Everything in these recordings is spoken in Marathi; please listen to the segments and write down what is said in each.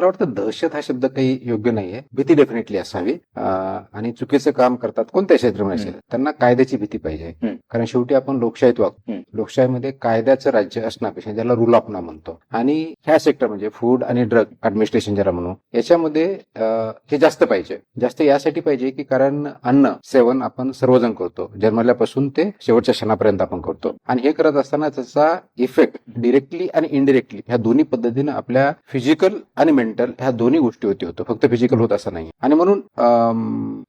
मला वाटतं दहशत हा शब्द काही योग्य नाहीये. भीती डेफिनेटली असावी. आणि चुकीचं काम करतात कोणत्या क्षेत्रामध्ये असेल त्यांना कायद्याची भीती पाहिजे. कारण शेवटी आपण लोकशाहीत वागतो. लोकशाहीमध्ये कायद्याचं राज्य असण्यापेक्षा ज्याला रूल ऑफ लॉ म्हणतो आणि ह्या सेक्टर म्हणजे फूड आणि ड्रग ऍडमिनिस्ट्रेशन ज्याला म्हणू याच्यामध्ये हे जास्त पाहिजे. जास्त यासाठी पाहिजे की कारण अन्न सेवन आपण सर्वजण करतो, जन्मल्यापासून ते शेवटच्या क्षणापर्यंत आपण करतो आणि हे करत असताना त्याचा इफेक्ट डिरेक्टली आणि इनडिरेक्टली ह्या दोन्ही पद्धतीने आपल्या फिजिकल आणि मेंटल ह्या दोन्ही गोष्टी होतो. फक्त फिजिकल होत असं नाही. आणि म्हणून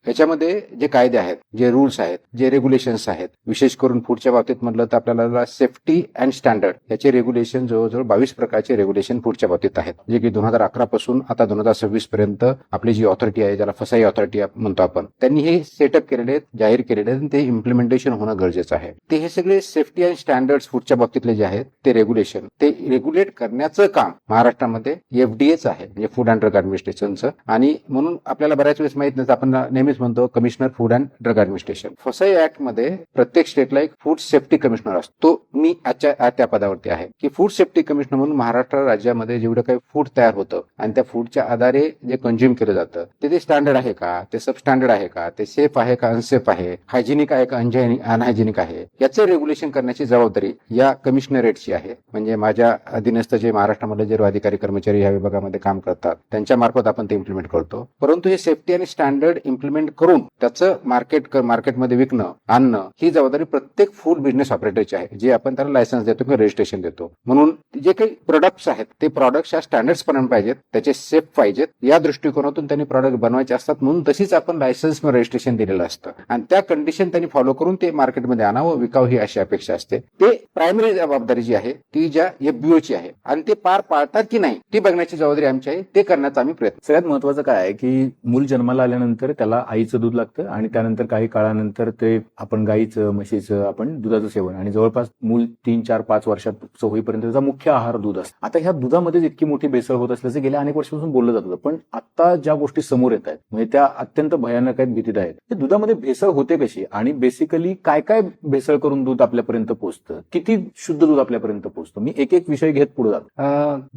याच्यामध्ये जे कायदे आहेत, जे रूल्स आहेत, जे रेग्युलेशन्स आहेत, विशेष करून फूडच्या बाबतीत म्हटलं तर आपल्याला सेफ्टी अँड स्टँडर्ड याचे रेग्युलेशन जवळजवळ 22 प्रकारचे रेग्युलेशन फूडच्या बाबतीत आहेत, जे की 2011 पासून आता 2026 पर्यंत आपली जी ऑथॉरिटी आहे, ज्याला फसाई ऑथॉरिटी म्हणतो आपण, त्यांनी हे सेटअप केलेले आहेत, जाहीर केलेले आहेत. ते इम्प्लिमेंटेशन होणं गरजेचं आहे. ते हे सगळे सेफ्टी अँड स्टँडर्ड्स फूडच्या बाबतीतले जे आहेत ते रेग्युलेशन ते रेग्युलेट करण्याचं काम महाराष्ट्रामध्ये एफडीएचं आहे, म्हणजे फूड अँड ड्रग ऍडमिनिस्ट्रेशनचं. आणि म्हणून आपल्याला बऱ्याच वेळेस माहित नसतं, आपण नेहमीच म्हणतो commissioner food and drug administration. फसाई ऍक्ट मध्ये प्रत्येक स्टेटला एक फूड सेफ्टी कमिशनर असतो. तो मी आजच्या त्या पदावरती आहे की फूड सेफ्टी कमिशनर म्हणून महाराष्ट्र राज्यामध्ये जेवढं काही फूड तयार होतं आणि त्या फूडच्या आधारे जे कंझ्युम केलं जातं ते स्टँडर्ड आहे का, ते सब स्टँडर्ड आहे का, ते सेफ आहे का अनसेफ आहे, हायजेनिक आहे का अनहायजेनिक आहे, याचं रेग्युलेशन करण्याची जबाबदारी या कमिशनरेटची आहे. म्हणजे माझ्या अधीनस्थ जे महाराष्ट्रामध्ये जे अधिकारी कर्मचारी या विभागामध्ये काम करतात त्यांच्या मार्फत आपण ते इम्प्लिमेंट करतो. परंतु हे सेफ्टी आणि स्टँडर्ड इम्प्लिमेंट करून त्याचं मार्केटमध्ये विकणं आणणं ही जबाबदारी प्रत्येक फूड बिझनेस ऑपरेटरची आहे, जे आपण त्याला लायसन्स देतो किंवा रजिस्ट्रेशन देतो. म्हणून जे काही प्रोडक्ट्स आहेत ते प्रोडक्ट्स या स्टँडर्ड्स पर्यंत पाहिजेत, त्याचे सेफ पाहिजेत, या दृष्टिकोनातून त्यांनी प्रॉडक्ट बनवायचे असतात. म्हणून तशीच आपण लायसन्स किंवा रजिस्ट्रेशन दिलेलं असतं आणि त्या कंडिशन त्यांनी फॉलो करून ते मार्केटमध्ये आणावं, विकावं ही अशी अपेक्षा असते. ते प्रायमरी जबाबदारी जी आहे ती ज्या एफबीओची आहे आणि ते पार पाडतात की नाही ती बघण्याची जबाबदारी आमची आहे. ते करण्याचा आम्ही प्रयत्न. सगळ्यात महत्वाचं काय आहे की मूल जन्माला आल्यानंतर त्याला आईचं दूध लागतं आणि त्यानंतर काही काळानंतर ते आपण गाईचं म्हशीचं आपण दुधाचं सेवन आणि जवळपास मूल 3, 4, 5 वर्षाचं होईपर्यंत त्याचा मुख्य आहार दूध असतं. आता ह्या दुधामध्ये इतकी मोठी भेसळ होत असल्याचं गेल्या अनेक वर्षापासून बोललं जात होतं, पण आता ज्या गोष्टी समोर येत आहेत म्हणजे त्या अत्यंत भयानक आहेत, भीतीदायक आहेत. दुधामध्ये भेसळ होते कशी आणि बेसिकली काय काय भेसळ करून दूध आपल्यापर्यंत पोहोचतं, किती शुद्ध दूध आपल्यापर्यंत पोहोचतं? मी एक एक विषय घेत पुढे जातो.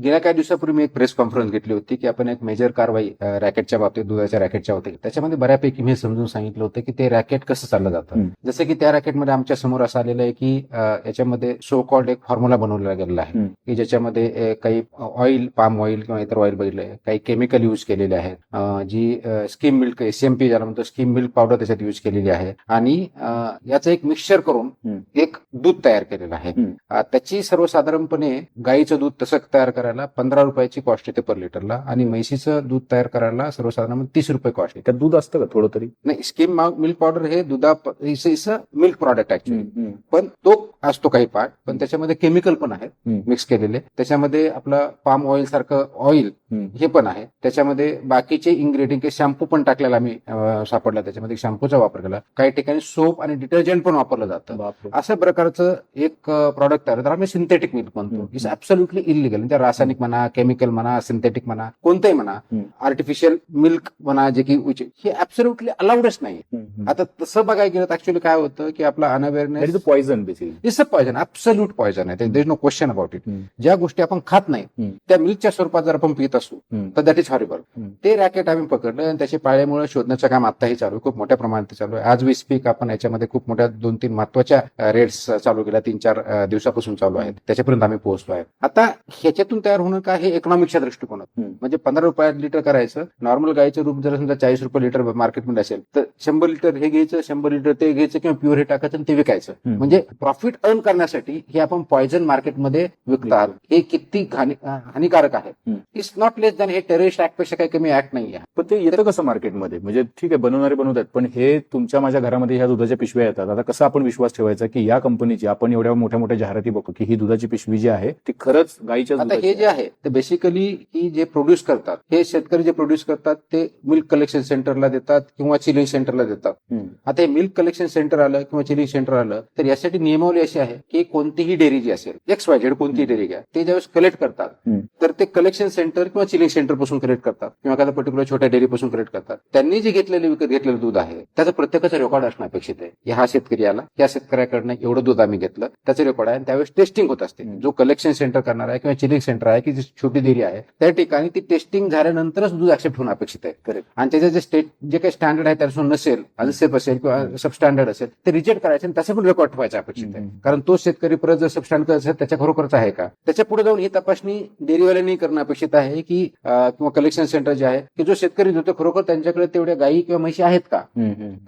गेल्या काही दिवसापूर्वी मी एक प्रेस कॉन्फरन्स घेतली होती की आपण एक मेजर कारवाई रॅकेटच्या बाबतीत, दुधाच्या रॅकेटच्या बाबतीत, त्याच्यामध्ये बऱ्यापैकी मी समजून सांगितलं होतं की ते रॅकेट कसं चाललं जातं. जसं की त्या रॅकेटमध्ये आमच्या समोर असं आलेलं आहे की याच्यामध्ये सो कॉल्ड एक फॉर्म्युला बनवला गेलेला आहे की ज्याच्यामध्ये काही ऑइल, पाम ऑइल किंवा इतर ऑइल बघितलंय, काही केमिकल युज केलेले आहेत, जी स्कीम मिल्क एसएमपी ज्याला म्हणतो स्कीम मिल्क पावडर त्याच्यात युज केलेली आहे आणि याचं एक मिक्सचर करून एक दूध तयार केलेलं आहे. त्याची सर्वसाधारणपणे गाईचं दूध तसं तयार करायला 15 रुपयाची कॉस्ट येते पर लिटरला आणि म्हशीचं दूध तयार करायला सर्वसाधारण 30 रुपये कॉस्ट येते. त्यात दूध असतं का थोडं तरी? नाही, स्कीम मिल्क पावडर हे मिल्क प्रॉडक्ट ऍक्च्युअली, पण तो असतो काही पार्ट, पण त्याच्यामध्ये केमिकल पण आहेत मिक्स केलेले. त्याच्यामध्ये आपलं पाम ऑइल सारखं ऑइल हे पण आहे. त्याच्यामध्ये बाकीचे इन्ग्रेडियंट, शॅम्पू पण टाकलेला आम्ही सापडला, त्याच्यामध्ये शॅम्पूचा वापर केला. काही ठिकाणी सोप आणि डिटर्जंट पण वापरलं जातं. अशा प्रकारचं एक प्रॉडक्ट आहे, तर आम्ही सिंथेटिक मिल्क म्हणतो. It's absolutely illegal. म्हणजे रासायनिक म्हणा, केमिकल म्हणा, सिंथेटिक म्हणा, कोणतंही म्हणा, आर्टिफिशियल मिल्क म्हणा, जे की हे ऍब्सोल्युटली अलाउडच नाही. आता तसं बघायला गेलं तर ऍक्च्युअली काय होतं की आपला unawareness, poison basically, it's a poison, absolute poison आहे. There is no question about it. ज्या गोष्टी आपण खात नाही त्या मिल्कच्या स्वरूपात जर आपण पित असू तर दॅट इज हॉरिबल. ते रॅकेट आम्ही पकडलं आणि त्याची पाळेमुळे शोधण्याचं काम आताही चालू आहे, खूप मोठ्या प्रमाणात चालू आहे. आज वी स्पीक आपण याच्यामध्ये खूप मोठ्या 2-3 महत्वाच्या रेड्स चालू केल्या, 3-4 दिवसापासून चालू आहेत. त्याच्यापर्यंत आम्ही पोहोचलो आहे. आता ह्याच्यातून तयार होणं काय, हे इकॉनॉमिकच्या दृष्टिकोनात, म्हणजे 15 रुपयात लिटर करायचं. नॉर्मल गायचं रूप जर समजा 40 रुपये लिटर मार्केटमध्ये असेल तर 100 लिटर हे घ्यायचं, 100 लिटर ते घ्यायचं किंवा प्युअर हे टाकायचं आणि ते विकायचं. म्हणजे प्रॉफिट अर्न करण्यासाठी हे आपण पॉइझन मार्केटमध्ये विकतात. हे किती हानिकारक आहे. इट्स नॉट लेस दॅन, हे टेररिस्ट ऍक्ट पेक्षा काही कमी ऍक्ट नाही आहे. पण ते येतं कसं मार्केटमध्ये? म्हणजे ठीक आहे, बनवणारे बनवतात, पण हे तुमच्या माझ्या घरामध्ये ह्या दुधाच्या पिशव्या येतात. आता कसं आपण विश्वास ठेवायचा की या कंपनीची, आपण एवढ्या मोठ्या मोठ्या जाहिराती बघतो की ही दुधाची पिशवी जी आहे ती खरंच गाईच्या? आता हे जे आहे ते बेसिकली ही जे प्रोड्यूस करतात, हे शेतकरी जे प्रोड्यूस करतात ते मिल्क कलेक्शन सेंटरला देतात किंवा चिलिंग सेंटरला देतात. आता हे मिल्क कलेक्शन सेंटर आलं किंवा चिलिंग सेंटर आलं तर यासाठी नियमावली अशी आहे की कोणतीही डेअरी जी असेल, XYZ कोणतीही डेअरी घ्या, ते ज्यावेळेस कलेक्ट करतात तर ते कलेक्शन सेंटर किंवा चिलिंग सेंटर पासून कलेक्ट करतात किंवा एखाद्या पर्टिक्युलर छोट्या डेअरी पासून कलेक्ट करतात. त्यांनी जे विकत घेतलेलं दूध आहे त्याचं प्रत्येकाचं रेकॉर्ड असणं अपेक्षित आहे. हा शेतकरी आला, या शेतकऱ्याकडनं एवढं दूध आम्ही घेतलं, त्याचं रेकॉर्ड आहे. त्यावेळेस टेस्टिंग होत असते. जो कलेक्शन सेंटर करणार आहे किंवा चिलिंग सेंटर आहे की जी छोटी डेअरी आहे त्या ठिकाणी ठिकाणी ती टेस्टिंग झाल्यानंतरच दूध ऍक्सेप्ट होणं अपेक्षित आहे. करेक्ट. आणि त्याचे जे काही स्टँडर्ड आहे त्यापासून नसेल, अनसेफ असेल किंवा सबस्टँडर्ड असेल ते रिजेक्ट करायचे आणि त्याचा पण रेकॉर्ड ठेवायचा अपेक्षित आहे. कारण तो शेतकरी परत जर सबस्टँडर्ड असेल त्याच्या खरोखरच आहे का, त्याच्या पुढे जाऊन ही तपासणी डेअरीवाल्यांनी करणं अपेक्षित आहे की किंवा कलेक्शन सेंटर जे आहे की जो शेतकरी देतो खरोखर त्यांच्याकडे तेवढ्या गायी किंवा म्हशी आहेत का.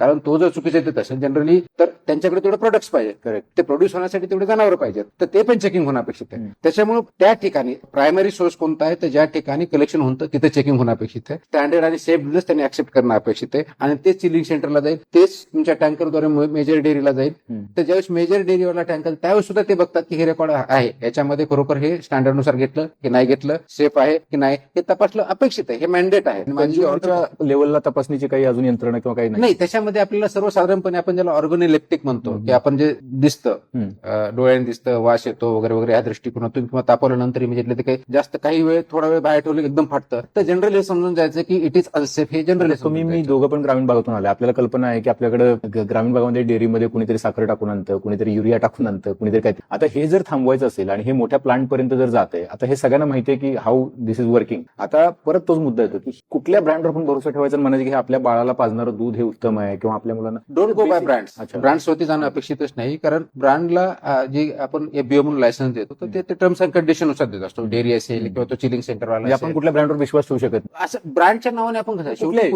कारण तो जर चुकीचे देत असेल जनरली तर त्यांच्याकडे तेवढे प्रोडक्ट्स पाहिजे. करेक्ट. ते प्रोड्यूस होण्यासाठी तेवढे जनावर पाहिजेत, तर ते पण चेकिंग होणं अपेक्षित आहे. त्याच्यामुळे त्या ठिकाणी प्रायमरी सोर्स कोणता आहे तर ज्या ठिकाणी कलेक्शन होतं तिथे चेकिंग होणं अपेक्षित आहे. स्टँडर्ड आणि सेफ दूधच त्यांनी ऍक्सेप्ट करणं अपेक्षित आहे आणि तेच चिलिंग सेंटरला जाईल, तेच तुमच्या टँकरद्वारे मेजर डेअरीला जाईल. तर ज्यावेळेस मेजर डेअरीवाला टँकर त्यावेळेस सुद्धा ते बघतात की हे रेकॉर्ड आहे, याच्यामध्ये खरोखर हे स्टँडर्डनुसार घेतलं की नाही घेतलं, सेफ आहे की नाही हे तपासलं अपेक्षित आहे. हे मँडेट आहे. कंझ्युमरच्या लेवलला तपासणीची काही अजून यंत्रणा किंवा काही नाही, त्याच्यामध्ये आपल्याला सर्वसाधारणपणे आपण ज्याला ऑर्गोनिलेप्टिक म्हणतो की आपण जे दिसतं डोळ्याने दिसतं, वास येतो वगैरे वगैरे या दृष्टिकोनातून किंवा तापवल्यानंतर इमिजिएटली ते काही जास्त काही वेळ थोडा वेळ बाहेर ठेवलं एकदम फाटतं, तर जनरली हे समजून जायचं की इट इज अनसेफ. हे जनरली मी दोघं पण ग्रामीण भागातून आले. आपल्याला कल्पना आहे की आपल्याकडे ग्रामीण भागामध्ये डेअरीमध्ये कुणीतरी साखर टाकून आणतं, कुणीतरी युरिया टाकून आणतं, कुणीतरी काय. आता हे जर थांबवायचं असेल आणि हे मोठ्या प्लांट पर्यंत जर जाते, आता हे सगळ्यांना माहिती आहे की हाऊ दिस इज वर्किंग. आता परत तोच मुद्दा येतो की कुठल्या ब्रँडवर आपण भरोसा ठेवायचा आणि म्हणायचं की हे आपल्या बाळाला पाजणारं दूध हे उत्तम आहे किंवा आपल्या मुलांना. Don't go by brands. Brands वरती जाणं अपेक्षितच नाही, कारण ब्रँडला जे आपण एफबीओ म्हणून लायसन्स देतो तर ते टर्म्स अँड कंडिशन नुसार देत असतो. डेअरी असेल किंवा तो चिलिंग सेंटरवाला आपण कुठल्या ब्रँडवर विश्वास ठेवू शकत असं ब्रँडच्या नावाने आपण कसं शेवटी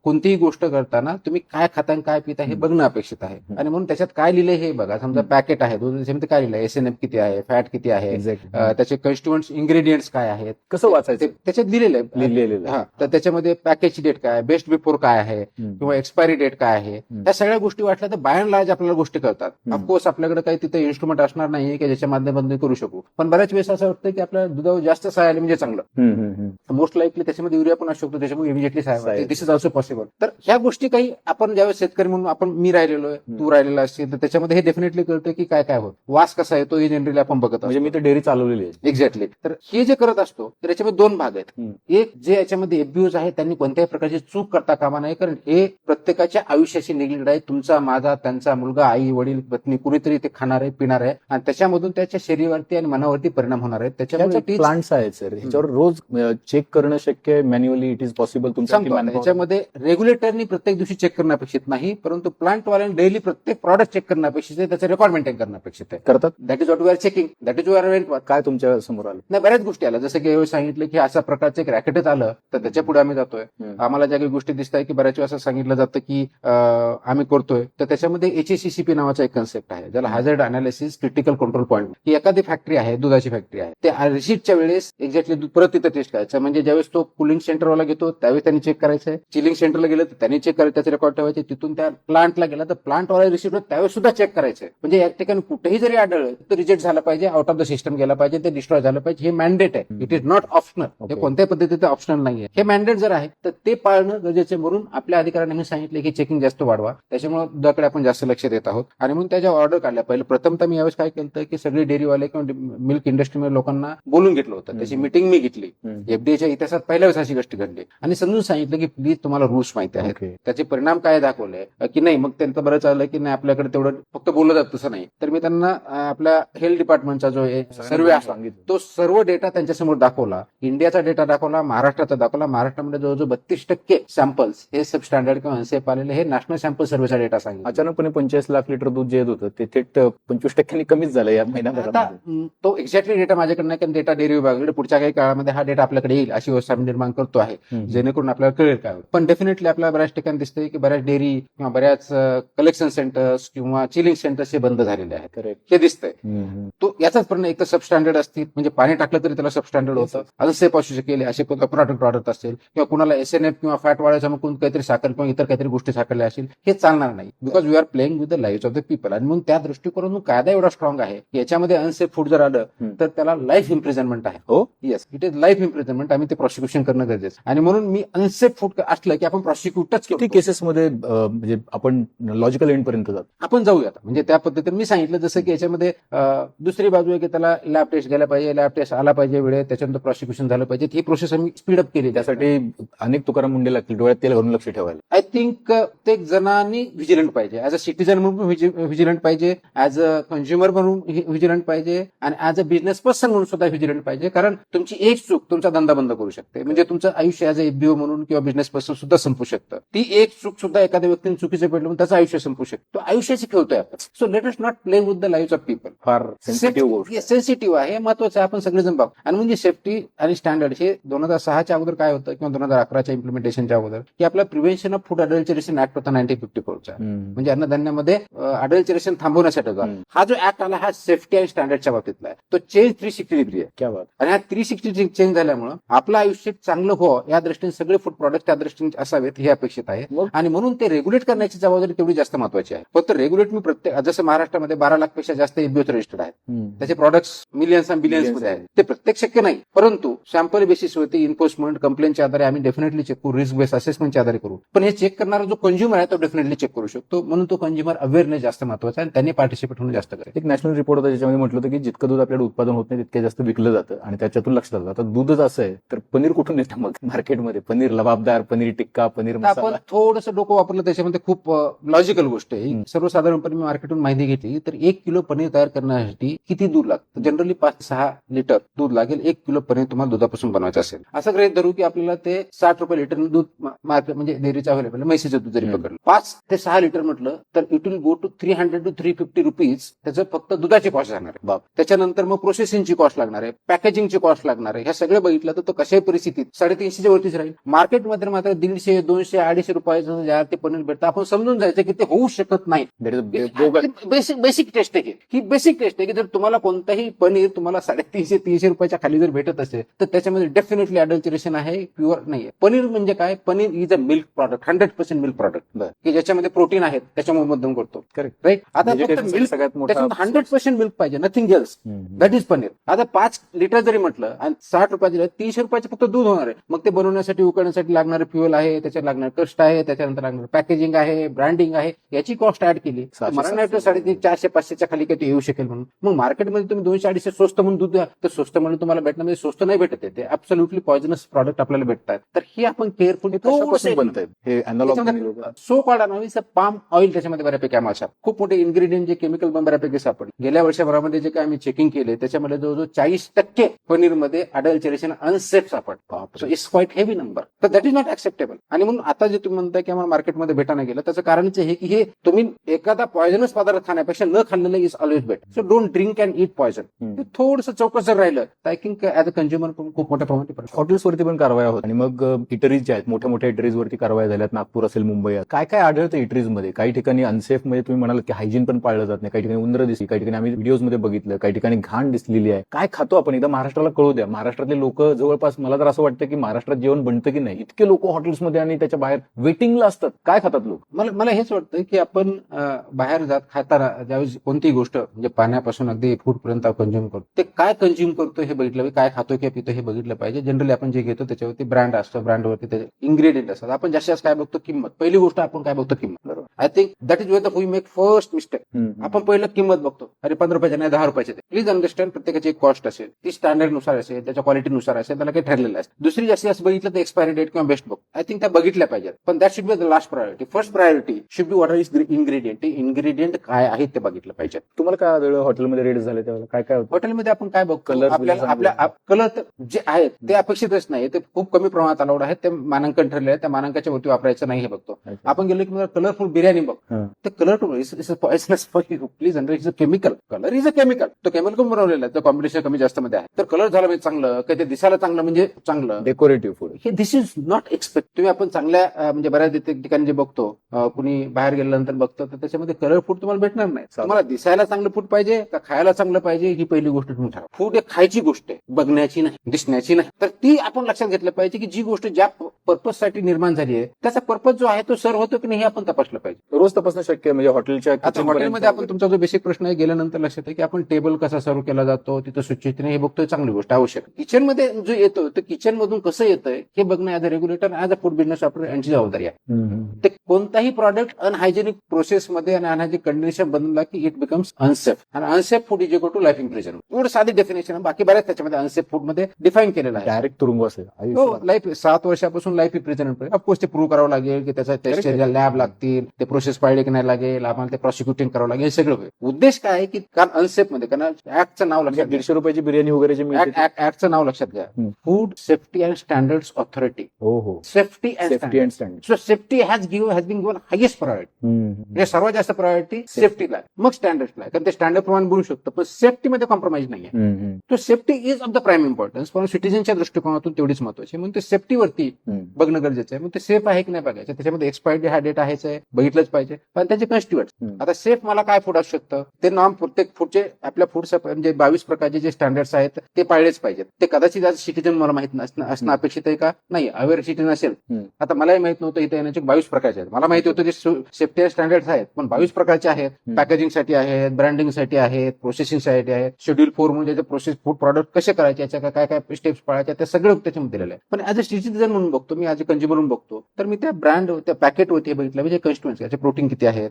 कोणतीही गोष्ट करताना तुम्ही काय खाता आणि काय पिता हे बघणं अपेक्षित आहे. आणि म्हणून त्याच्यात काय लिहिलंय हे बघा. समजा पॅकेट आहे दूध, त्याच्यामध्ये काय लिहिलंय, एसएनएफ किती आहे, फॅट किती आहे, त्याचे कन्स्टिट्युएंट्स इंग्रेडियंट्स काय आहेत, कसं वाचायचं त्याच्यात लिहिलेलं आहे. तर त्याच्यामध्ये पॅकेजची डेट काय, बेस्ट बिफोर काय आहे किंवा एक्सपायरी डेट काय आहे, या सगळ्या गोष्टी वाटल्या तर बाय अँड लार्ज आपल्याला गोष्टी कळतात. ऑफकोर्स आपल्याकडे काही तिथे इन्स्ट्रुमेंट असणार नाही की ज्याच्या माध्यमातून करू शकू, पण बऱ्याच वेळेस असं वाटतं की आपल्या दुधावर जास्त साय आली म्हणजे चांगलं. मोस्ट लाईकली त्याच्यामध्ये युरिया पण असू शकतो, त्याच्यामुळे इमिजिएटली साय, दिस इज ऑल्सो पॉसिबल. तर ह्या गोष्टी काही आपण ज्यावेळेस शेतकरी म्हणून आपण मी राहिलेलो आहे, तू राहिलेला असेल, तर त्याच्यामध्ये हे डेफिनेटली कळतं की काय काय होत, वास कसा येतो हे जनरली आपण बघत. म्हणजे मी तर डेअरी चालवलेली आहे. एक्झॅक्टली. तर हे जे करत असतो तर याच्यामध्ये दोन भाग आहेत. एक जे याच्यामध्ये एफबीओज आहे त्यांनी कोणत्याही प्रकारची चूक करता कामा नाही, कारण हे प्रत्येकाच्या आयुष्याशी निगडीत आहे. तुमचा, माझा, त्यांचा मुलगा, आई, वडील, पत्नी, कुणीतरी ते खाणार आहे, पिणार आहे आणि त्याच्यामधून त्याच्या शरीरावरती आणि मनावरती परिणाम होणार आहे. त्याच्यामुळे प्लांट्स आहेत सर, ह्याच्यावर रोज चेक करणं शक्य, मॅन्युअली इट इज पॉसिबल. त्याच्यामध्ये रेग्युलेटरनी प्रत्येक दिवशी चेक करणं अपेक्षित नाही, परंतु प्लांटवाल्यांनी डेली प्रत्येक प्रॉडक्ट चेक करणं अपेक्षित आहे, त्याचं रेकॉर्ड मेंटेन करणं अपेक्षित आहे. करतात. That is what we are checking, that is your event. काय तुमच्या समोर आलं? नाही, बऱ्याच गोष्टी आल्या. जसं की सांगितलं की अशा प्रकारचं एक रॅकेटच आलं तर त्याच्या पुढे आम्ही जातोय. आम्हाला ज्या काही गोष्टी दिसत आहे की बऱ्याच वेळा असं सांगितलं जातं की आम्ही करतोय, तर त्याच्यामध्ये HACCP नावाचा एक कन्सेप्ट आहे ज्याला हॅझर्ड अनालिसिस क्रिटिकल कंट्रोल पॉईंट. ही एखादी फॅक्टरी आहे, दुधाची फॅक्टरी आहे, ते रिसीटच्या वेळेस एक्झॅक्टली दूध परत तिथं टेस्ट करायचं. म्हणजे ज्यावेळेस तो कुलिंग सेंटरवाला घेतो त्यावेळेस त्यांनी चेक करायचं आहे, चिलिंग सेंटरला गेलं तर त्यांनी चेक करायचं, त्याचे रेकॉर्ड ठेवायचे. तिथून त्या प्लांटला गेला तर प्लांटवाला रिसीट त्यावेळेस सुद्धा चेक करायचं. म्हणजे या ठिकाणी कुठेही जरी आढळलं तर रिजेक्ट झालं पाहिजे, आउट ऑफ द सिस्टम गेला पाहिजे, ते डिस्ट्रॉय झालं पाहिजे. हे मॅन्डेट आहे, इट इज नॉट ऑप्शनल. हे कोणत्याही पद्धतीचं ऑप्शनल नाहीये. हे मॅन्डेट जर आहे तर ते पाळणं गरजेचे. म्हणून आपल्या अधिकाऱ्यांनी मी सांगितले की चेकिंग जास्त वाढवा, त्याच्यामुळे दुधाकडे आपण जास्त लक्ष देत आहोत. आणि म्हणून त्याच्या ऑर्डर काढल्या. पहिलं प्रथमतः मी यावेळेस काय केलं की सगळे डेअरीवाले किंवा मिल्क इंडस्ट्रीमध्ये लोकांना बोलून घेतलं होतं, त्याची मिटिंग मी घेतली. एफडीएच्या इतिहासात पहिल्या वेळेस अशी गोष्ट घडली आणि समजून सांगितलं की प्लीज तुम्हाला रूल्स माहिती आहेत, त्याचे परिणाम काय दाखवले की नाही. मग त्यांचं बरंच आलं की नाही आपल्याकडे तेवढं फक्त बोललं जात तसं नाही. तर मी त्यांना आपल्या हेल्थ डिपार्टमेंटचा जो सर्वे असतो तो सर्व डेटा त्यांच्यासमोर दाखवला. इंडियाचा डेटा दाखवला, महाराष्ट्राचा दाखवला. महाराष्ट्रामध्ये जवळजवळ 32% सॅम्पल्स हे सब स्टँडर्ड किंवा अनसेफ आलेले, हे नॅशनल सॅम्पल सर्वेचा डेटा सांगितला. अचानकपणे 45 लाख लिटर दूध जे येत होतं ते थेट 25% कमीच झालं या महिन्यात. तो एक्झॅक्टली डेटा माझ्याकडे नाही, कारण डेटा डेअरी विभागाकडे पुढच्या काही काळामध्ये हा डेटा आपल्याकडे येईल अशी व्यवस्था निर्माण करतो आहे, जेणेकरून आपल्याला कळेल काय. पण डेफिनेटली आपल्याला बऱ्याच ठिकाणी दिसतंय की बऱ्याच डेअरी किंवा बऱ्याच कलेक्शन सेंटर्स किंवा चिलिंग सेंटर्स हे बंद झालेले आहेत. हे दिसतंय. तो याचाच परिणाम. एक तर सब स्टँडर्ड असतील, म्हणजे पाणी टाकलं तरी त्याला सब स्टँडर्ड होतं, अनसेफ असू शकेल असे प्रॉडक्ट असतील, किंवा कुणाला एसएनएफ किंवा फॅट वाढायचं मग काहीतरी साखर किंवा इतर काहीतरी गोष्टी साखरल्या असतील, हे चालणार नाही. Because we are playing with the live of the people. आणि म्हणून त्या दृष्टिकोनातून कायदा एवढा स्ट्रॉंग आहे की याच्यामध्ये अनसेफ फूड जर आलं तर त्याला लाईफ इम्प्रिझनमेंट आहे. हो, yes, it is life imprisonment. आम्ही ते प्रोसिक्युशन करणं गरजेचं. आणि म्हणून मी अनसेफ फूड असलं की आपण प्रोसिक्यूटच किती केसेसमध्ये म्हणजे आपण लॉजिकल एंड पर्यंत आपण जाऊयात. म्हणजे त्या पद्धतीने मी सांगितलं जसं की याच्यामध्ये दुसरी बाजू आहे की त्याला लॅब टेस्ट घ्यायला पाहिजे, लॅब टेस्ट आला पाहिजे वेळेत, त्याच्यानंतर प्रोसिक्युशन झालं पाहिजे. ही प्रोसेस आम्ही स्पीडअप केली. त्यासाठी अनेक तुकाराम मुंडे लागतील, डोळ्यात तेल घालून लक्ष ठेवायला. आय थिंक प्रत्येक जणांनी व्हिजिलंट पाहिजे. ऍज अ सिटीजन म्हणून व्हिजिलंट पाहिजे, ऍज अ कंझ्युमर म्हणून व्हिजिलंट पाहिजे, आणि ऍज अ बिझनेस पर्सन म्हणून सुद्धा व्हिजिलंट पाहिजे. कारण तुमची एक चूक तुमचा धंदा बंद करू शकते. म्हणजे तुमचं आयुष्य ऍज अ एफबीओ म्हणून किंवा बिझनेस पर्सन सुद्धा संपू शकतं. ती एक चूक सुद्धा एखाद्या व्यक्तीने चुकीचं पेटलं म्हणून त्याचं आयुष्य संपू शकतो. आयुष्याची खेळतोय आपण. So let us not play with the live of people. फार सेन्सिटिव्ह गोष्ट आहे. सेन्सिटिव्ह आहे, महत्वाचं आहे, आपण सगळेजण बघू. आणि म्हणजे सेफ्टी आणि स्टँडर्ड हे 2006च्या अगोदर काय होतं किंवा 2011च्या इम्प्लिमेंटेशनच्या अगोदर की आपला prevention of food adulteration act होता 1954चा. म्हणजे अन्नधान्यामध्ये अडल्टरेशन थांबवण्यासाठी होता. हा जो ऍक्ट आला हा सेफ्टी आणि स्टँडर्डच्या बाबतीतला आहे. तो चेंज 360 डिग्री आहे. क्या बात. आणि हा 360 चेंज झाल्यामुळे आपलं आयुष्य चांगलं व्हावं या दृष्टीने सगळे फूड प्रॉडक्ट त्या दृष्टीने असावेत हे अपेक्षित आहे. आणि म्हणून ते रेग्युलेट करण्याची जबाबदारी तेवढी जास्त महत्वाची आहे. फक्त रेग्युलेट मी प्रत्येक जसं महाराष्ट्रामध्ये 12 लाख पेक्षा जास्त एफबीओ रजिस्टर्ड आहेत. त्याचे प्रॉडक्ट्स मिलियन्स आणि बिलियन्स मध्ये आहेत. ते प्रत्येक शक्य नाही, परंतु सॅम्पल बेसिसवरती इन्फोर्समेंट कंप्लेंटच्या आधारे आम्ही डेफिनेटली चेक करू, रिस्क बेस असेसमेंटच्या आधारे करू. पण हे चेक करणारा जो कंझ्युमर आहे तो डेफिनेटली चेक करू शकतो. म्हणून तो कंझ्युमर अवेअरनेस जास्त महत्वाचा आहे आणि त्यांनी पार्टिसिपेट होणं जास्त करेल. एक नॅशनल रिपोर्ट होता ज्याच्यामध्ये म्हटलं होतं की जितकं दूध आपल्याला उत्पादन होत नाही तितके जास्त विकलं जातं आणि त्याच्यातून लक्षात आलं आता दूधच असं आहे तर पनीर कुठून येतं मग मार्केटमध्ये? पनीर लबाबदार, पनीर टिक्का, पनीर तर आपण मसाला. थोडंसं डोकं वापरलं त्याच्यामध्ये खूप लॉजिकल गोष्ट आहे. सर्वसाधारणपणे मी मार्केटून माहिती घेतली तर 1 किलो पनीर तयार करण्यासाठी किती दूध लागतं? जनरली 5-6 लिटर दूध लागेल 1 किलो पनीर तुम्हाला दुधापासून बनवायचं असेल. असं गृहीत धरू की आपल्याला ते 60 रुपये लिटर दूध मार्केट म्हणजे डेअरीचं अवेलेबल म्हैसीचं दूध जरी पकडलं 5 ते 6 लिटर म्हटलं तर it will go to 300 to 350 rupees. त्याचं फक्त दुधाची कॉस्ट जाणार आहे. बाप. त्याच्यानंतर मग प्रोसेसिंगची कॉस्ट लागणार आहे, पॅकेजिंगची कॉस्ट लागणार आहे. ह्या सगळं बघितलं तर तो कशाही परिस्थितीत 350च्या वरतीच राहील. मार्केटमध्ये मात्र 150, 200, 250 रुपयाचं ज्या ते पनीर भेटतं आपण समजून जायचं की ते होऊ शकत नाही. बेसिक टेस्ट आहे ही बेसिक टेस्ट आहे की जर तुम्हाला कोणताही पनीर तुम्हाला 350-300 रुपयाच्या खाली जर भेटत असेल तर त्याच्यामध्ये डेफिनेटली अडल्टरेशन आहे, प्युअर नाहीये. पनीर म्हणजे काय? Paneer is a milk product, 100% milk product की ज्याच्यामध्ये प्रोटीन आहेत त्याच्यामुळे मुद्दाम करतो. करेक्ट. राईट. आता फक्त मिल्क सगळ्यात मोठा त्याच्यामध्ये 100% मिल्क पाहिजे, nothing else. That is paneer. आता 5 लिटर जरी म्हटलं आणि 60 रुपये दिलं 300 रुपयाचं फक्त दूध होणार आहे. मग ते बनवण्यासाठी उकळण्यासाठी लागणारे फ्युएल आहे, त्याच्यात लागणार कस्ट आहे, त्याच्यानंतर लागणार पॅकेजिंग आहे, ब्रँडिंग आहे, याची कॉस्ट ऍड केली. मला नाही वाटतं 350, 400, 500च्या खाली काही येऊ शकेल म्हणून. मग मार्केटमध्ये तुम्ही 200-250 स्वस्त म्हणून दूध द्या तर स्वस्त म्हणून तुम्हाला भेटणार म्हणजे स्वस्त नाही भेटत आहे. ते ऍब्सोल्युटली पॉइझनस प्रॉडक्ट आपल्याला भेटतात. तर हे आपण केअरफुली कशापासून बनतंय हे analogue so called analysis palm oil त्याच्यामध्ये बऱ्यापैकी आम्हाला खूप मोठे इन्ग्रेडियंट जे केमिकल पण बऱ्यापैकी सापडले. गेल्या वर्षभरामध्ये जे काय आम्ही चेकिंग केले त्याच्यामध्ये जवळजवळ 40% पनीरमध्ये अडल्टरेशन अनसेफ सापडतं. So it's quite heavy number. तर दॅट इज नॉट ऍक्सेप्टेबल. आणि म्हणून आता जे तुम्ही म्हणताय की आम्हाला मार्केटमध्ये भेटायला गेलं त्याचं कारणच हे की हे तुम्ही एखादा पॉयझनस पदार्थ खाण्यापेक्षा न खाल्लेलं is always better. So don't drink and eat poison. थोडंसं चौकस जर राहिलं तर I think as a consumer खूप मोठ्या प्रमाणात हॉटेल्सवरती पण कारवाया होत आणि मग इटरीज ज्या आहेत मोठ्या मोठ्या इटरीज वरती कारवाया झाल्यात. नागपूर असेल, मुंबई. काय काय आढळतं इटरीज मध्ये? काही ठिकाणी अनसेफ म्हणजे तुम्ही म्हणाल की हायजीन पण पाळलं जात नाही, काही ठिकाणी उंदरं दिसली, काही ठिकाणी आम्ही व्हिडिओज मध्ये बघितलं, काही ठिकाणी घाण दिसलेली आहे. काय खातो आपण? एकदा महाराष्ट्राला कळू द्या. महाराष्ट्रातले लोक जवळपास मला तर असं वाटतं की महाराष्ट्रात जेवण बनतं की नाही, इतके लोक हॉटेल्समध्ये आणि त्याच्या बाहेर वेटिंगला असतात. काय खातात लोक? मला हेच वाटतं की आपण बाहेर जात खाताना ज्यावेळेस कोणतीही गोष्ट म्हणजे पाण्यापासून अगदी फूड पर्यंत कंझ्युम करतो ते काय कंझ्युम करतो हे बघितलं पाहिजे, काय खातो किंवा पितो हे बघितलं पाहिजे. जनरली आपण जे घेतो त्याच्यावरती ब्रँड असतो, ब्रँडवरती त्याचे इन्ग्रेडियंट असतात. आपण जास्त काय बघतो? किंमत. पहिली गोष्ट आपण काय बघतो? किंमत. बरोबर. I think that is we make first mistake. आपण पहिलं किंमत बघतो. अरे 15 रुपयाचे नाही 10 रुपयाचे. प्लीज अंडरस्टँड प्रत्येकाची एक कॉस्ट असेल, ती स्टँडर्ड नुसार असेल, त्याच्या क्वालिटीनुसार असेल, त्याला काही ठरलेलं असेल. दुसरी जास्तीत जास्त बघितलं तर एक्सपायरी डेट किंवा बेस्ट बुक. आय थिंक त्या बघितल्या पाहिजेत. पण that should be the last priority. First priority should be what is ingredient. ते इन्ग्रेडियंट काय आहेत ते बघितलं पाहिजे. तुम्हाला काय आढळलं हॉटेलमध्ये रेट झाले त्यावेळेला? काय काय होतं हॉटेलमध्ये? आपण काय बघतो? Colours आपल्या कलर जे आहेत ते अपेक्षितच नाही, ते खूप कमी प्रमाणात अलाउड आहेत. ते मानांकन ठरले आहे, त्या मानांकाच्या वरती वापरायचं नाही हे बघतो. आपण गेलो की कलरफुल बिर्याणी बघ. ते colour please under is a chemical. Colour is a chemical. तो केमिकल बनवलेला आहे. कॉम्बिनेशन कमी जास्त मध्ये आहे. तर कलर झाला म्हणजे चांगलं, काही ते दिसायला चांगलं म्हणजे चांगलं डेकोरेटिव्ह फूड. हे दिस इज नॉट एक्सपेक्ट. तुम्ही आपण चांगल्या म्हणजे बऱ्याच ठिकाणी जे बघतो, कुणी बाहेर गेल्यानंतर बघतो तर त्याच्यामध्ये कलर फूड तुम्हाला भेटणार नाही. तुम्हाला दिसायला चांगलं फूड पाहिजे का खायला चांगलं पाहिजे ही पहिली गोष्ट तुम्ही ठरवा. फूड एक खायची गोष्ट आहे, बघण्याची नाही, दिसण्याची नाही. तर ती आपण लक्षात घेतलं पाहिजे की जी गोष्ट ज्या पर्पज साठी निर्माण झाली आहे त्याचा पर्पज जो आहे तो सर्व होतो की नाही हे आपण तपासलं पाहिजे. रोज तपासणं शक्य म्हणजे हॉटेलच्या आता हॉटेलमध्ये आपण तुमचा जो बेसिक प्रश्न आहे गेल्यानंतर लक्षात आहे की आपण टेबल कसा सर्व केला जातो, तिथं स्वच्छतेने हे बघतोय, चांगली गोष्ट आवश्यक. किचनमध्ये जो येतो तर किचन मधून कसं येतंय हे बघणं as a regulator, as a food business operator यांची जबाबदारी आहे. ते कोणताही प्रॉडक्ट अनहायजेनिक प्रोसेसमध्ये आणि अनहायजेनिक कंडिशन बनवला की इट बिकम्स अनसेफ. आणि unsafe food is equal to life imprisonment. एवढं साधी डेफिनेशन आहे. बाकी बऱ्याच त्याच्यामध्ये अनसेफ फूड मध्ये डिफाईन केलेलं आहे. डायरेक्ट तुरुंगवास आहे. हो, लाईफ 7 वर्षापासून लाईफ इम्प्रिजनमेंट. ऑफकोर्स ते प्रूव्ह करावं लागेल की त्याचा टेस्ट लॅब लागतील, ते प्रोसेस पाळले की नाही लागेल, आम्हाला ते प्रॉसिक्युटिंग करावं लागेल, हे सगळं होईल. उद्देश काय आहे की कारण अनसेफ मध्ये कारण ऍक्टचं नाव लक्षात घ्या. 150 बिर्याणी वगैरे जे मिळते ऍक्टचं नाव लक्षात घ्या. Food safety and standards authority. हो safety and safety and standard. So safety has been given highest priority. म्हणजे सर्वात जास्त प्रायोरिटी सेफ्टीला आहे, मग स्टँडर्डला आहे. कारण ते स्टँडर्ड प्रमाणे बोलू शकतं, पण सेफ्टीमध्ये कॉम्प्रोमाइज नाही आहे. तो safety is of the prime importance. पण सिटीजनच्या दृष्टिकोनातून तेवढीच महत्वाची. म्हणून ते सेफ्टीवरती बघणं गरजेचं आहे. मग ते सेफ आहे की नाही बघायचं. त्याच्यामध्ये एक्सपायर्ड हा डेट आहेच आहे, बघितलंच पाहिजे. पण त्याचे कॉन्स्टिट्युएंट्स. आता सेफ मला काय फूड असू शकतं, ते नॉर्म प्रत्येक फूडचे आपल्या फूडचं म्हणजे 22 प्रकारचे जे स्टँडर्ड्स आहेत ते पाळलेच पाहिजेत. ते कदाचित आज सिटीजन मला माहित असणं अपेक्षित आहे का नाही. अवेअर सिटीजन असेल. आता मलाही माहित नव्हतं इथे येण्याचे 22 प्रकारचे आहेत. मला माहिती होतं जे सेफ्टी स्टँडर्ड्स आहेत, पण 22 प्रकारचे आहेत. पॅकेजिंग साठी आहेत, ब्रँडिंग साठी आहेत, प्रोसेसिंग साठी आहेत. शेड्यूल 4 म्हणजे प्रोसेस फूड प्रॉडक्ट कसे करायचे, याच्या काय काय स्टेप्स पाळायच्या, ते सगळं त्याच्यामध्ये दिलेलं आहे. पण ऍज अ सिटीजन म्हणून बघतो मी, ऍज अ कंझ्युमर म्हणून बघतो, तर मी त्या ब्रँड त्या पॅकेट होते बघितलं म्हणजे कन्स्टिट्युएंट्स, याचे प्रोटीन किती आहेत,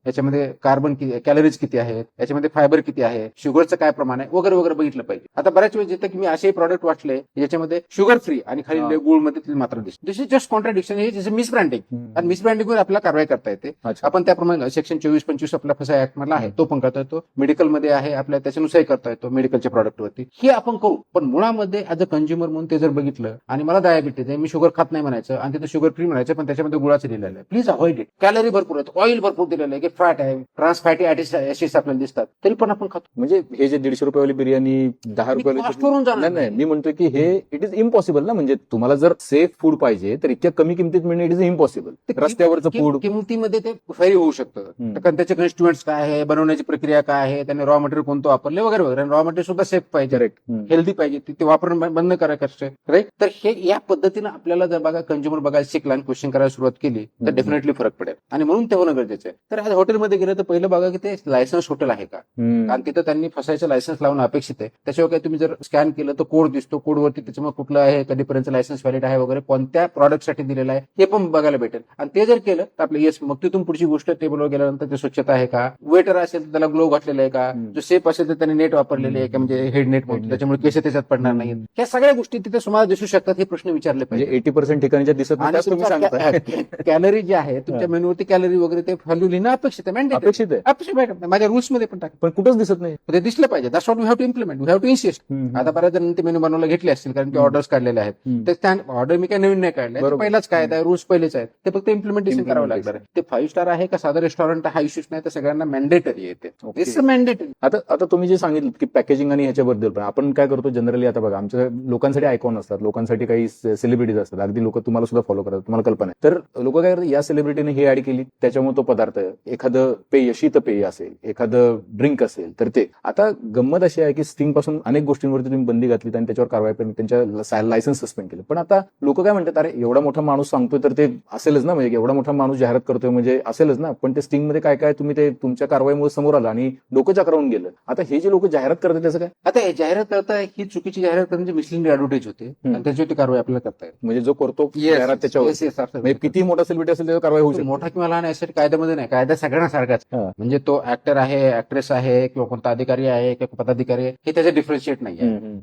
याच्यामध्ये कार्बन किती, कॅलरीज किती आहेत, याच्यामध्ये फायबर किती आहे, शुगरचं काय प्रमाण आहे वगैरे वगैरे बघितलं पाहिजे. आता बऱ्याच वेळेस येतं की मी असे प्रॉडक्ट वाटले ज्याच्यामध्ये शुगर फ्री आणि खाली गुळमध्ये मात्र दिसते. दिस इज जस्ट कॉन्ट्राडिक्शन. हे जसं मिसब्रँडिंग आणि मिसब्रँडिंगवर आपल्याला कारवाई करता येते. आपण त्याप्रमाणे सेक्शन 24-25 आपला फसा ऍक्ट मधला आहे, तो पण करता येतो. मेडिकलमध्ये आहे आपल्या, त्याच्यानुसारही करता येतो मेडिकलच्या प्रॉडक्टवरती. हे आपण करू. पण मुळामध्ये ऍज अ कंझ्युमर म्हणून ते जर बगितलं आणि मला डायबिटीज आहे, मी शुगर खात नाही म्हणायचं आणि तिथे शुगर फ्री म्हणायचं, पण त्याच्यामध्ये गुळाचं दिलेलं आहे. Please avoid it. कॅलरी भरपूर आहेत, ऑइल भरपूर दिलेलं आहे, की फॅट आहे, ट्रान्स फॅटी ऍसिड्स आपल्याला दिसतात, तरी पण आपण खातो. म्हणजे हे जे 150 रुपयावाली बिर्याणी 10 रुपयाला, नाही मी म्हणतोय की हे इट इज इम्पॉसिबल ना. म्हणजे तुम्हाला जर सेफ फूड पाहिजे तर इतक्या कमी किमतीत मिळणं इट इज इम्पॉसिबल. रस्त्यावरचं फूड किमतीमध्ये ते फेरी होऊ शकतं. कारण त्याचे कन्स्टिट्युएंट्स काय आहे, बनवण्याची प्रक्रिया काय आहे, त्याने रॉ मटेरियल कोणतं वापरले वगैरे वगैरे. रॉ मटेरियल सुद्धा सेफ पाहिजे, हेल्दी पाहिजे, ते वापरून बंद करायचं, राईट. तर हे या पद्धतीनं आपल्याला जर बघा कंझ्युमर बघायला शिकला आणि क्वेश्चन करायला सुरुवात केली तर डेफिनेटली फरक पडेल. आणि म्हणून ते होणं गरजेचं आहे. तर आज हॉटेलमध्ये गेलं तर पहिलं बघा की ते लायसन्स हॉटेल आहे का, कारण तिथं त्यांनी फसायचं लायसन्स लावणं अपेक्षित आहे. त्याशिवाय काय तुम्ही जर स्कॅन केलं तर कोड दिसतो, कोडवरती त्याच्यामुळे कुठलं आहे, कधीपर्यंत लायसन्स व्हॅलिड आहे वगैरे, कोणत्या प्रॉडक्टसाठी दिलेलं आहे हे पण बघायला भेटेल. आणि ते जर केलं तर आपलं येस. मग तिथून पुढची गोष्ट, टेबलवर गेल्यानंतर ते स्वच्छता आहे का, वेटर असेल तर त्याला ग्लोव घातलेला आहे का, जो सेफ असेल तर त्याने नेट वापरलेले आहे का, म्हणजे हेड नेट म्हणतो, त्याच्यामुळे केस त्याच्यात पडणार नाहीत. ह्या सगळ्या गोष्टी तिथे तुम्हाला दिसू शकतात. हे प्रश्न विचारले पाहिजे. 80% ठिकाणी दिसत नाही. कॅलरी जे आहे तुमच्या मेनूवरती, कॅलरी वगैरे ते व्हॅल्यू लिहिणं अपेक्षित आहे, अपेक्षित आहे. माझ्या रूल्स मध्ये पण टाक, पण कुठंच दिसत नाही. ते दिसलं पाहिजे. That's what we have to implement, we have to insist. आता बऱ्याच जणांनी ते मेनू बनवायला घेतले असतील कारण ते ऑर्डर्स काढलेले आहेत. ते ऑर्डर मी काय नवीन नाही काढले, पहिलाच काय आहे, रूल्स पहिलेच आहेत, ते फक्त इम्प्लिमेंटेशन करावं लागणार आहे. ते 5 स्टार आहे का साधा रेस्टॉरंट हा इश्यूज नाही, तर सगळ्यांना मॅन्डेटरी आहे. ते मॅन्डेटरी. आता तुम्ही जे सांगितलं की पॅकेजिंग आणि ह्याच्याबद्दल, पण आपण काय करतो जनरली, आता बघा आमच्या लोकांसाठी आयकॉन असतात, लोकांसाठी काही सेलिब्रिटीज असतात, अगदी लोक तुम्हाला सुद्धा फॉलो करतात, तुम्हाला कल्पना आहे. तर लोक काय करतात, या सेलिब्रिटीने हे ऍड केली त्याच्यामुळे तो पदार्थ, एखादं पेय, शीतपेय असेल, एखादं ड्रिंक असेल, तर ते आता गंमत अशी आहे की स्टिंग पासून अनेक गोष्टींवरती तुम्ही बंदी घातली आणि त्याच्यावर कारवाई पण, त्यांच्या लायसन्स सस्पेंड केलं. पण आता लोक काय म्हणतात, अरे एवढा मोठा माणूस सांगतोय तर ते असेलच ना, म्हणजे एवढा मोठा माणूस जाहिरात करतोय म्हणजे असेलच ना. पण ते स्टिंग मध्ये काय काय तुम्ही ते तुमच्या कारवाईमुळे समोर आलं आणि डोकं चक्रावून गेलं. आता हे जे लोक जाहिरात करतात त्याचं काय? आता जाहिरात करताय ही चुकीची जाहिरात करण्याची मिसलिडिंग ऍडव्हर्टाईज होते आणि त्याच्यावरती कारवाई आपल्याला करता येईल. म्हणजे जो करतो जाहिरात त्याच्यावर किती मोठा सेलिब्रिटी असेल त्याच्यावर कारवाई होऊ शकते. मोठा किंवा लहान यासाठी कायद्यामध्ये नाही, कायदा सगळ्यांना सारखाच. म्हणजे तो ऍक्टर आहे, ऍक्ट्रेस आहे, किंवा कोणता अधिकारी आहे किंवा पदाधिकारी आहे, हे त्याचे डिफरन्शिएट नाही.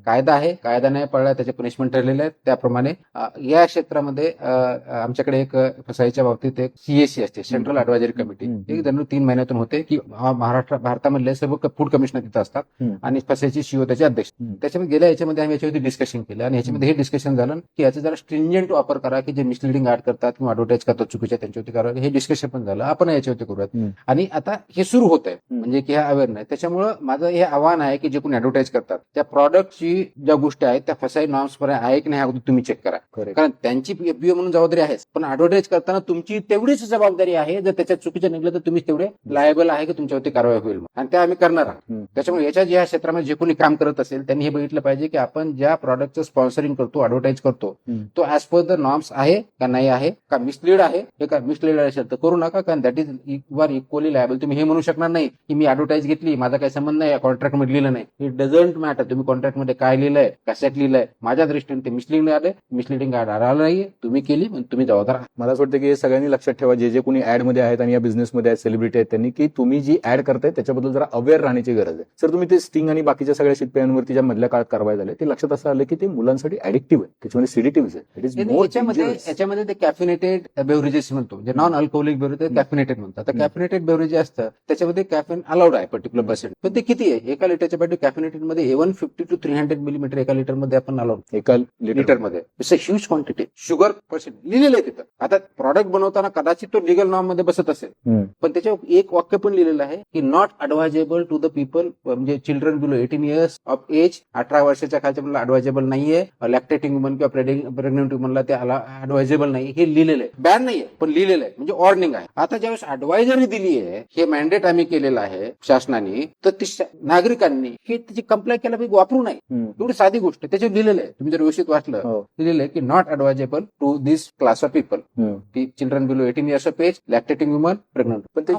कायदा आहे, कायदा नाही पडला त्याचे पनिशमेंट ठरलेले आहेत. त्याप्रमाणे या क्षेत्रामध्ये आमच्याकडे एक फसाईच्या बाबतीत एक सीएसी असते, सेंट्रल ऍडवायझरी कमिटी. एक दर 3 महिन्यातून होते की भारतामधले सर्व फूड कमिशनर तिथं असतात आणि फसाईची सीओ त्याचे अध्यक्ष. त्याच्यामध्ये गेल्या याच्यामध्ये आम्ही याच्यावरती डिस्कशन केलं आणि याच्यामध्ये हे डिस्कशन झालं की याचा जरा स्ट्रिंजेंट वापर करा, की जे मिसलिडिंग ऍड करतात किंवा ऍडव्हर्टाईज करतात चुकीच्या, त्यांच्यावरती करा. हे डिस्कशन पण झालं, आपण याच्यावरती करूयात. आणि आता हे सुरू होत आहे, म्हणजे की हा अवेअर नाही. त्याच्यामुळे माझं हे आव्हान आहे की जे कोणी ऍडव्हर्टाईज करतात त्या प्रॉडक्टची ज्या गोष्टी आहेत त्या फसाई नॉर्म्स पर्यंत आहे की नाही अगोदर तुम्ही चेक करा. कारण त्यांची एफबीओ म्हणून जबाबदारी आहेच, पण ऍडव्हर्टाईज करताना तुमची तेवढीच जबाबदारी आहे. जर त्याच्यात चुकीचं निघलं तर तुम्ही तेवढे लायबल आहे की तुमच्यावरती कारवाई होईल, आणि त्या आम्ही करणार आहोत. त्याच्यामुळे याच्या ज्या क्षेत्रामध्ये जे कोणी काम करत असेल त्यांनी हे बघितलं पाहिजे की आपण ज्या प्रॉडक्टचं स्पॉन्सरिंग करतो, ऍडव्हर्टाईज करतो, तो ऍज पर द नॉर्म्स आहे का नाही आहे, का मिसलीड आहे. हे का मिसलीड असेल तर करू नका, कारण that is you are equally liable. तुम्ही हे म्हणू शकणार नाही की मी ऍडव्हर्टाईज घेतली, माझा काही संबंध नाही, कॉन्ट्रॅक्ट मध्ये लिहिलं नाही. इट डझंट मॅटर तुम्ही कॉन्ट्रॅक्ट मध्ये काय लिहिलंय, कशात लिहिलंय. माझ्या दृष्टीने ते मिसलिडिंग आले, मिसलिडिंग आलं नाहीये, तुम्ही केली, तुम्ही जबाबदार. मला असं वाटतं की हे सगळ्यांनी सगळ्यांनी लक्षात ठेवा, जे कोणी ऍड मध्ये आहेत आणि या बिझनेसमध्ये आहेत, सेलिब्रिटी आहेत, त्यांनी की तुम्ही जी ऍड करताय त्याच्याबद्दल जरा अवेअर राहण्याची गरज आहे. सर तुम्ही ते स्टिंग आणि बाकीच्या सगळ्या शिटप्यांवरती ज्या मधल्या काळात कारवाई झाल्या ते लक्षात असं आलं की ते मुलांसाठी ऍडिक्टिव्ह आहे, त्याच्यामध्ये सिडिटिव्ह आहे. इट इज मोर याच्यामध्ये ते कॅफिनेटेड बेव्हरेजेस म्हणतो, म्हणजे नॉन अल्कोहोलिक बेव्हरेज कॅफिनेटेड म्हणतात. तर कॅफिनेटेड बेव्हरेज असतं त्याच्यामध्ये कॅफिन अलाउड आहे पर्टिक्युलर पर्सेंट, पण ते किती आहे एका लिटरच्या पाठी कॅफिनेटेड मध्ये 150 to 300 मिलीमीटर एका लिटर मध्ये आपण अलाउड एका लिटर मध्ये. It's a huge quantity. Sugar percent लिहिलेलं आहे तिथं. आता प्रॉडक्ट बनवताना कदाचित तो लिगल नॉर्म मध्ये बसत असेल, पण त्याच्यावर एक वाक्य पण लिहिलेलं आहे की not advisable to the people, म्हणजे children below 18 years of age, 18 वर्षाच्या खालच्या मुलाला ऍडवायजेबल नाहीये, लॅक्टेटिंग वुमन किंवा प्रेग्नेंट वुमनला ते ऍडवायजेबल नाही, हे लिहिलेलं आहे. बॅन नाहीये पण लिहिलेलं आहे, म्हणजे वॉर्निंग आहे. आता ज्यावेळेस ऍडवायझरी दिली आहे, हे मॅन्डेट आम्ही केलेलं आहे शासनाने, तर नागरिकांनी हे त्याची कंप्लाय केला पाहिजे, वापरू नये. एवढी साधी गोष्ट त्याच्यावर लिहिलेलं आहे. तुम्ही जर व्यवस्थित वाचलं लिहिलेलं आहे की not advisable to this class of people, की children below 18 years of age, lactating woman, pregnant. पण ते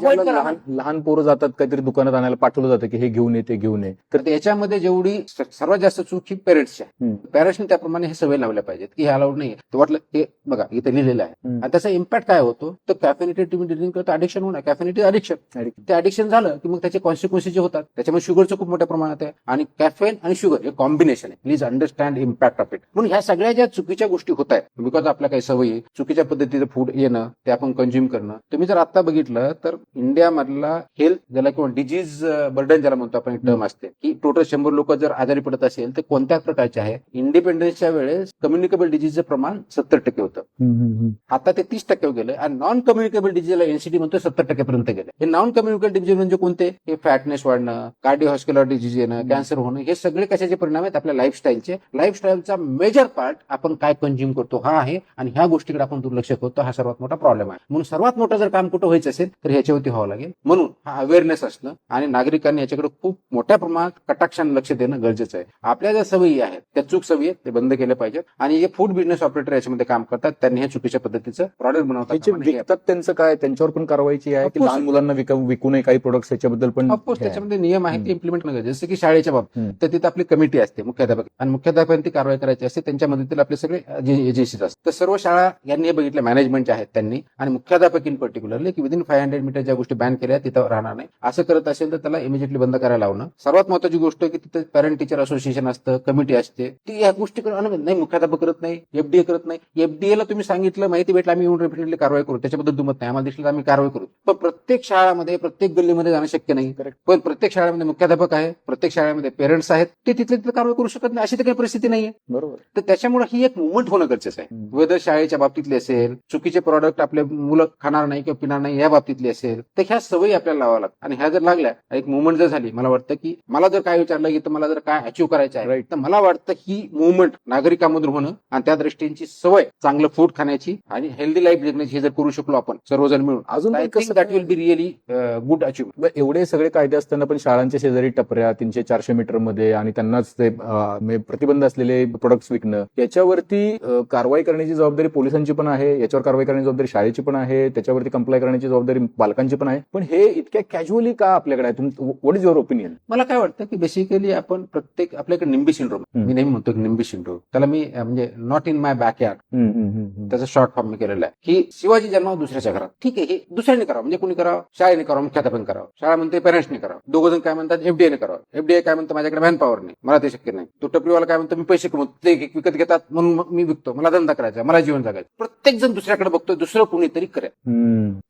लहान पोरं जातात, काहीतरी दुकानात आणायला पाठवलं जातं की हे घेऊन ये ते घेऊन ये. तर याच्यामध्ये जेवढी सर्वात जास्त चूक ही पेरेंट्सची आहे. पेरेंट्सने त्याप्रमाणे हे सवय लावल्या पाहिजेत की हे अलाउड नाही. तर वाटलं हे बघा इथे लिहिलेलं आहे, आणि त्याचा इम्पॅक्ट काय होतो, तर कॅफिनेटेड तुम्ही ड्रिंक करता अडिक्शन होणार. कॅफिनेटेड अडिक्शन, ते अडिक्शन झालं की मग त्याचे कॉन्सिक्वेन्सेस जे होतात, त्याच्यामध्ये शुगरचं खूप मोठ्या प्रमाणात आहे, आणि कॅफेन आणि शुगर हे कॉम्बिनेशन आहे. Please understand impact of it. म्हणून ह्या सगळ्या ज्या चुकीच्या गोष्टी होत आहेत, बिकॉज आपल्या काही सवयी, चुकीच्या पद्धतीचं फूड येणं, ते आपण कंझ्युम करणं. तुम्ही जर आता बघितलं तर इंडियामधला हेल्थ ज्याला किंवा डिजीज बर्डन ज्याला म्हणतो आपण टर्म असते, की टोटल 100 लोक जर आजारी पडत असेल तर कोणत्या प्रकारचे आहे. इंडिपेंडन्सच्या वेळेस कम्युनिकेबल डिजीजचं प्रमाण 70% होतं, आता ते 30% गेलं, आणि नॉन कम्युनिकेबल डिजीजला एनसीडी म्हणतो 70% पर्यंत गेलं. हे नॉन कम्युनिकेबल डिजीज म्हणजे कोणते, हे फॅटनेस वाढणं, कार्डिओव्हास्क्युलर डिजीज येणं, कॅन्सर होणं, हे सगळे कशाचे परिणाम आहेत, आपल्या लाईफस्टाईलचे. लाईफस्टाईलचा मेजर पार्ट आपण काय कंझ्युम करतो हा आहे, आणि ह्या गोष्टीकडे आपण दुर्लक्ष करतो, हा सर्वात मोठा प्रॉब्लेम आहे. म्हणून सर्वात मोठं जर काम कुठं व्हायचं असेल तर ह्याच्यावरती व्हावं लागेल. म्हणून हा अवेअरनेस असणं आणि नागरिकांनी याच्याकडे खूप मोठ्या प्रमाणात कटाक्षाने लक्ष देणं गरजेचं आहे. आपल्या ज्या सवयी आहेत त्या चूक सवयी आहेत, ते बंद केले पाहिजेत. आणि जे फूड बिझनेस ऑपरेटर याच्यामध्ये काम करतात त्यांनी हे चुकीच्या पद्धतीचं प्रॉडक्ट बनवतात, त्यांचं काय, त्यांच्यावर पण कारवाईची आहे की लहान मुलांना विकू नये काही प्रोडक्ट्स, याच्याबद्दल पण ऑफकोर्स त्याच्यामध्ये नियम आहेत, ते इम्प्लिमेंट करणं गरजेचं. जसं की शाळेच्या बाबतीत तर तिथे आपली कमिटी असते मुख्याध्यापक, आणि मुख्याध्यापकांनी ती कारवाई करायची असते, त्यांच्या मदतीला आपले सगळे एजन्सीज असतात. तर सर्व शाळा यांनी हे बघितलं, मॅनेजमेंटच्या आहेत त्यांनी, आणि मुख्याध्यापक इन पर्टिक्युलरली की विदिन 500 मीटर ज्या गोष्टी बॅन केल्या तिथं राहणार नाही, असं करत असेल तर त्याला इमिजिएटली बंद करायला लावणं. सर्वात महत्वाची गोष्ट की तिथे पॅरेंट टीचर असोसिएशन असतं, कमिटी असते, ती या गोष्टी नाही मुख्याध्यापक करत नाही, एफडीए करत नाही. एफडीएला तुम्ही सांगितलं, माहिती भेटलं, आम्ही येऊन रिपीटेडली कारवाई करू, त्याच्याबद्दल दुमत नाही, आम्हाला दिसलं आम्ही कारवाई करू. पण प्रत्येक शाळामध्ये प्रत्येक गल्लीमध्ये जाणं शक्य नाही. पण प्रत्येक शाळेमध्ये मुख्याध्यापक आहे, प्रत्येक शाळेमध्ये पेरेंट्स आहेत, ते तिथले तिथे कारवाई करू शकत नाही, अशी तर काही परिस्थिती नाहीये. बरोबर. तर त्याच्यामुळे ही एक मुवमेंट होणं गरजेचं आहे. वेदर शाळेच्या बाबतीतली असेल, चुकीचे प्रॉडक्ट आपले मुलं खाणार नाही किंवा पिणार नाही या बाबतीतली असेल, तर ह्या सवयी आपल्याला लावाव्या लागतात. आणि ह्या जर लागल्या, एक मुवमेंट जर झाली, मला वाटतं की मला जर काय विचारलं की मला जर काय अचीव्ह करायचं आहे, तर मला वाटतं ही मुवमेंट नागरिकांमधून होणं, आणि त्या दृष्टीची सवय चांगलं फूड खाण्याची आणि हेल्दी लाईफ जगण्याची, हे जर करू शकलो आपण सर्वजण मिळून, अजून that will be really good achievement. एवढे सगळे कायदे असताना पण शाळांच्या शेजारी टपऱ्या 300-400 मीटर मध्ये आणि त्यांनाच ते प्रतिबंध असलेले प्रोडक्ट्स विकणं, याच्यावरती कारवाई करण्याची जबाबदारी पोलिसांची पण आहे, याच्यावर कारवाई करण्याची जबाबदारी शाळेची पण आहे, त्याच्यावरती कंप्लाय करण्याची जबाबदारी पालकांची पण आहे. पण हे इतक्या कॅज्युअली का आपल्याकडे आहे? What is your opinion? मला काय वाटतं की बेसिकली आपण प्रत्येक, आपल्याकडे निंबी सिंड्रोम, मी नेहमी म्हणतो की निंबी सिंड्रोम, त्याला मी म्हणजे नॉट इन माय बॅकयार्ड, त्याचा शॉर्ट फॉर्म मी केलेला आहे, की शिवाजी जन्माव दुसऱ्याच्या घरात. ठीक आहे, हे दुसऱ्याने करावं, म्हणजे कोणी करावं, शाळेने करावं, मुख्याध्यापन करावं, शाळा म्हणते पेरेंट्सने करावं, दोघ जण काय म्हणतात एफडीए करावं, एफडीए काय म्हणतं माझ्याकडे मॅन पॉवर नाही, मला ते शक्य नाही. तो टपरीवाला काय म्हणतो मी पैसे कमवतो, ते विकत घेतात म्हणून मी विकतो, मला धंदा करायचा, मला जीवन जगायचं. प्रत्येक जण दुसऱ्याकडे बघतो, दुसरं कोणीतरी करेल.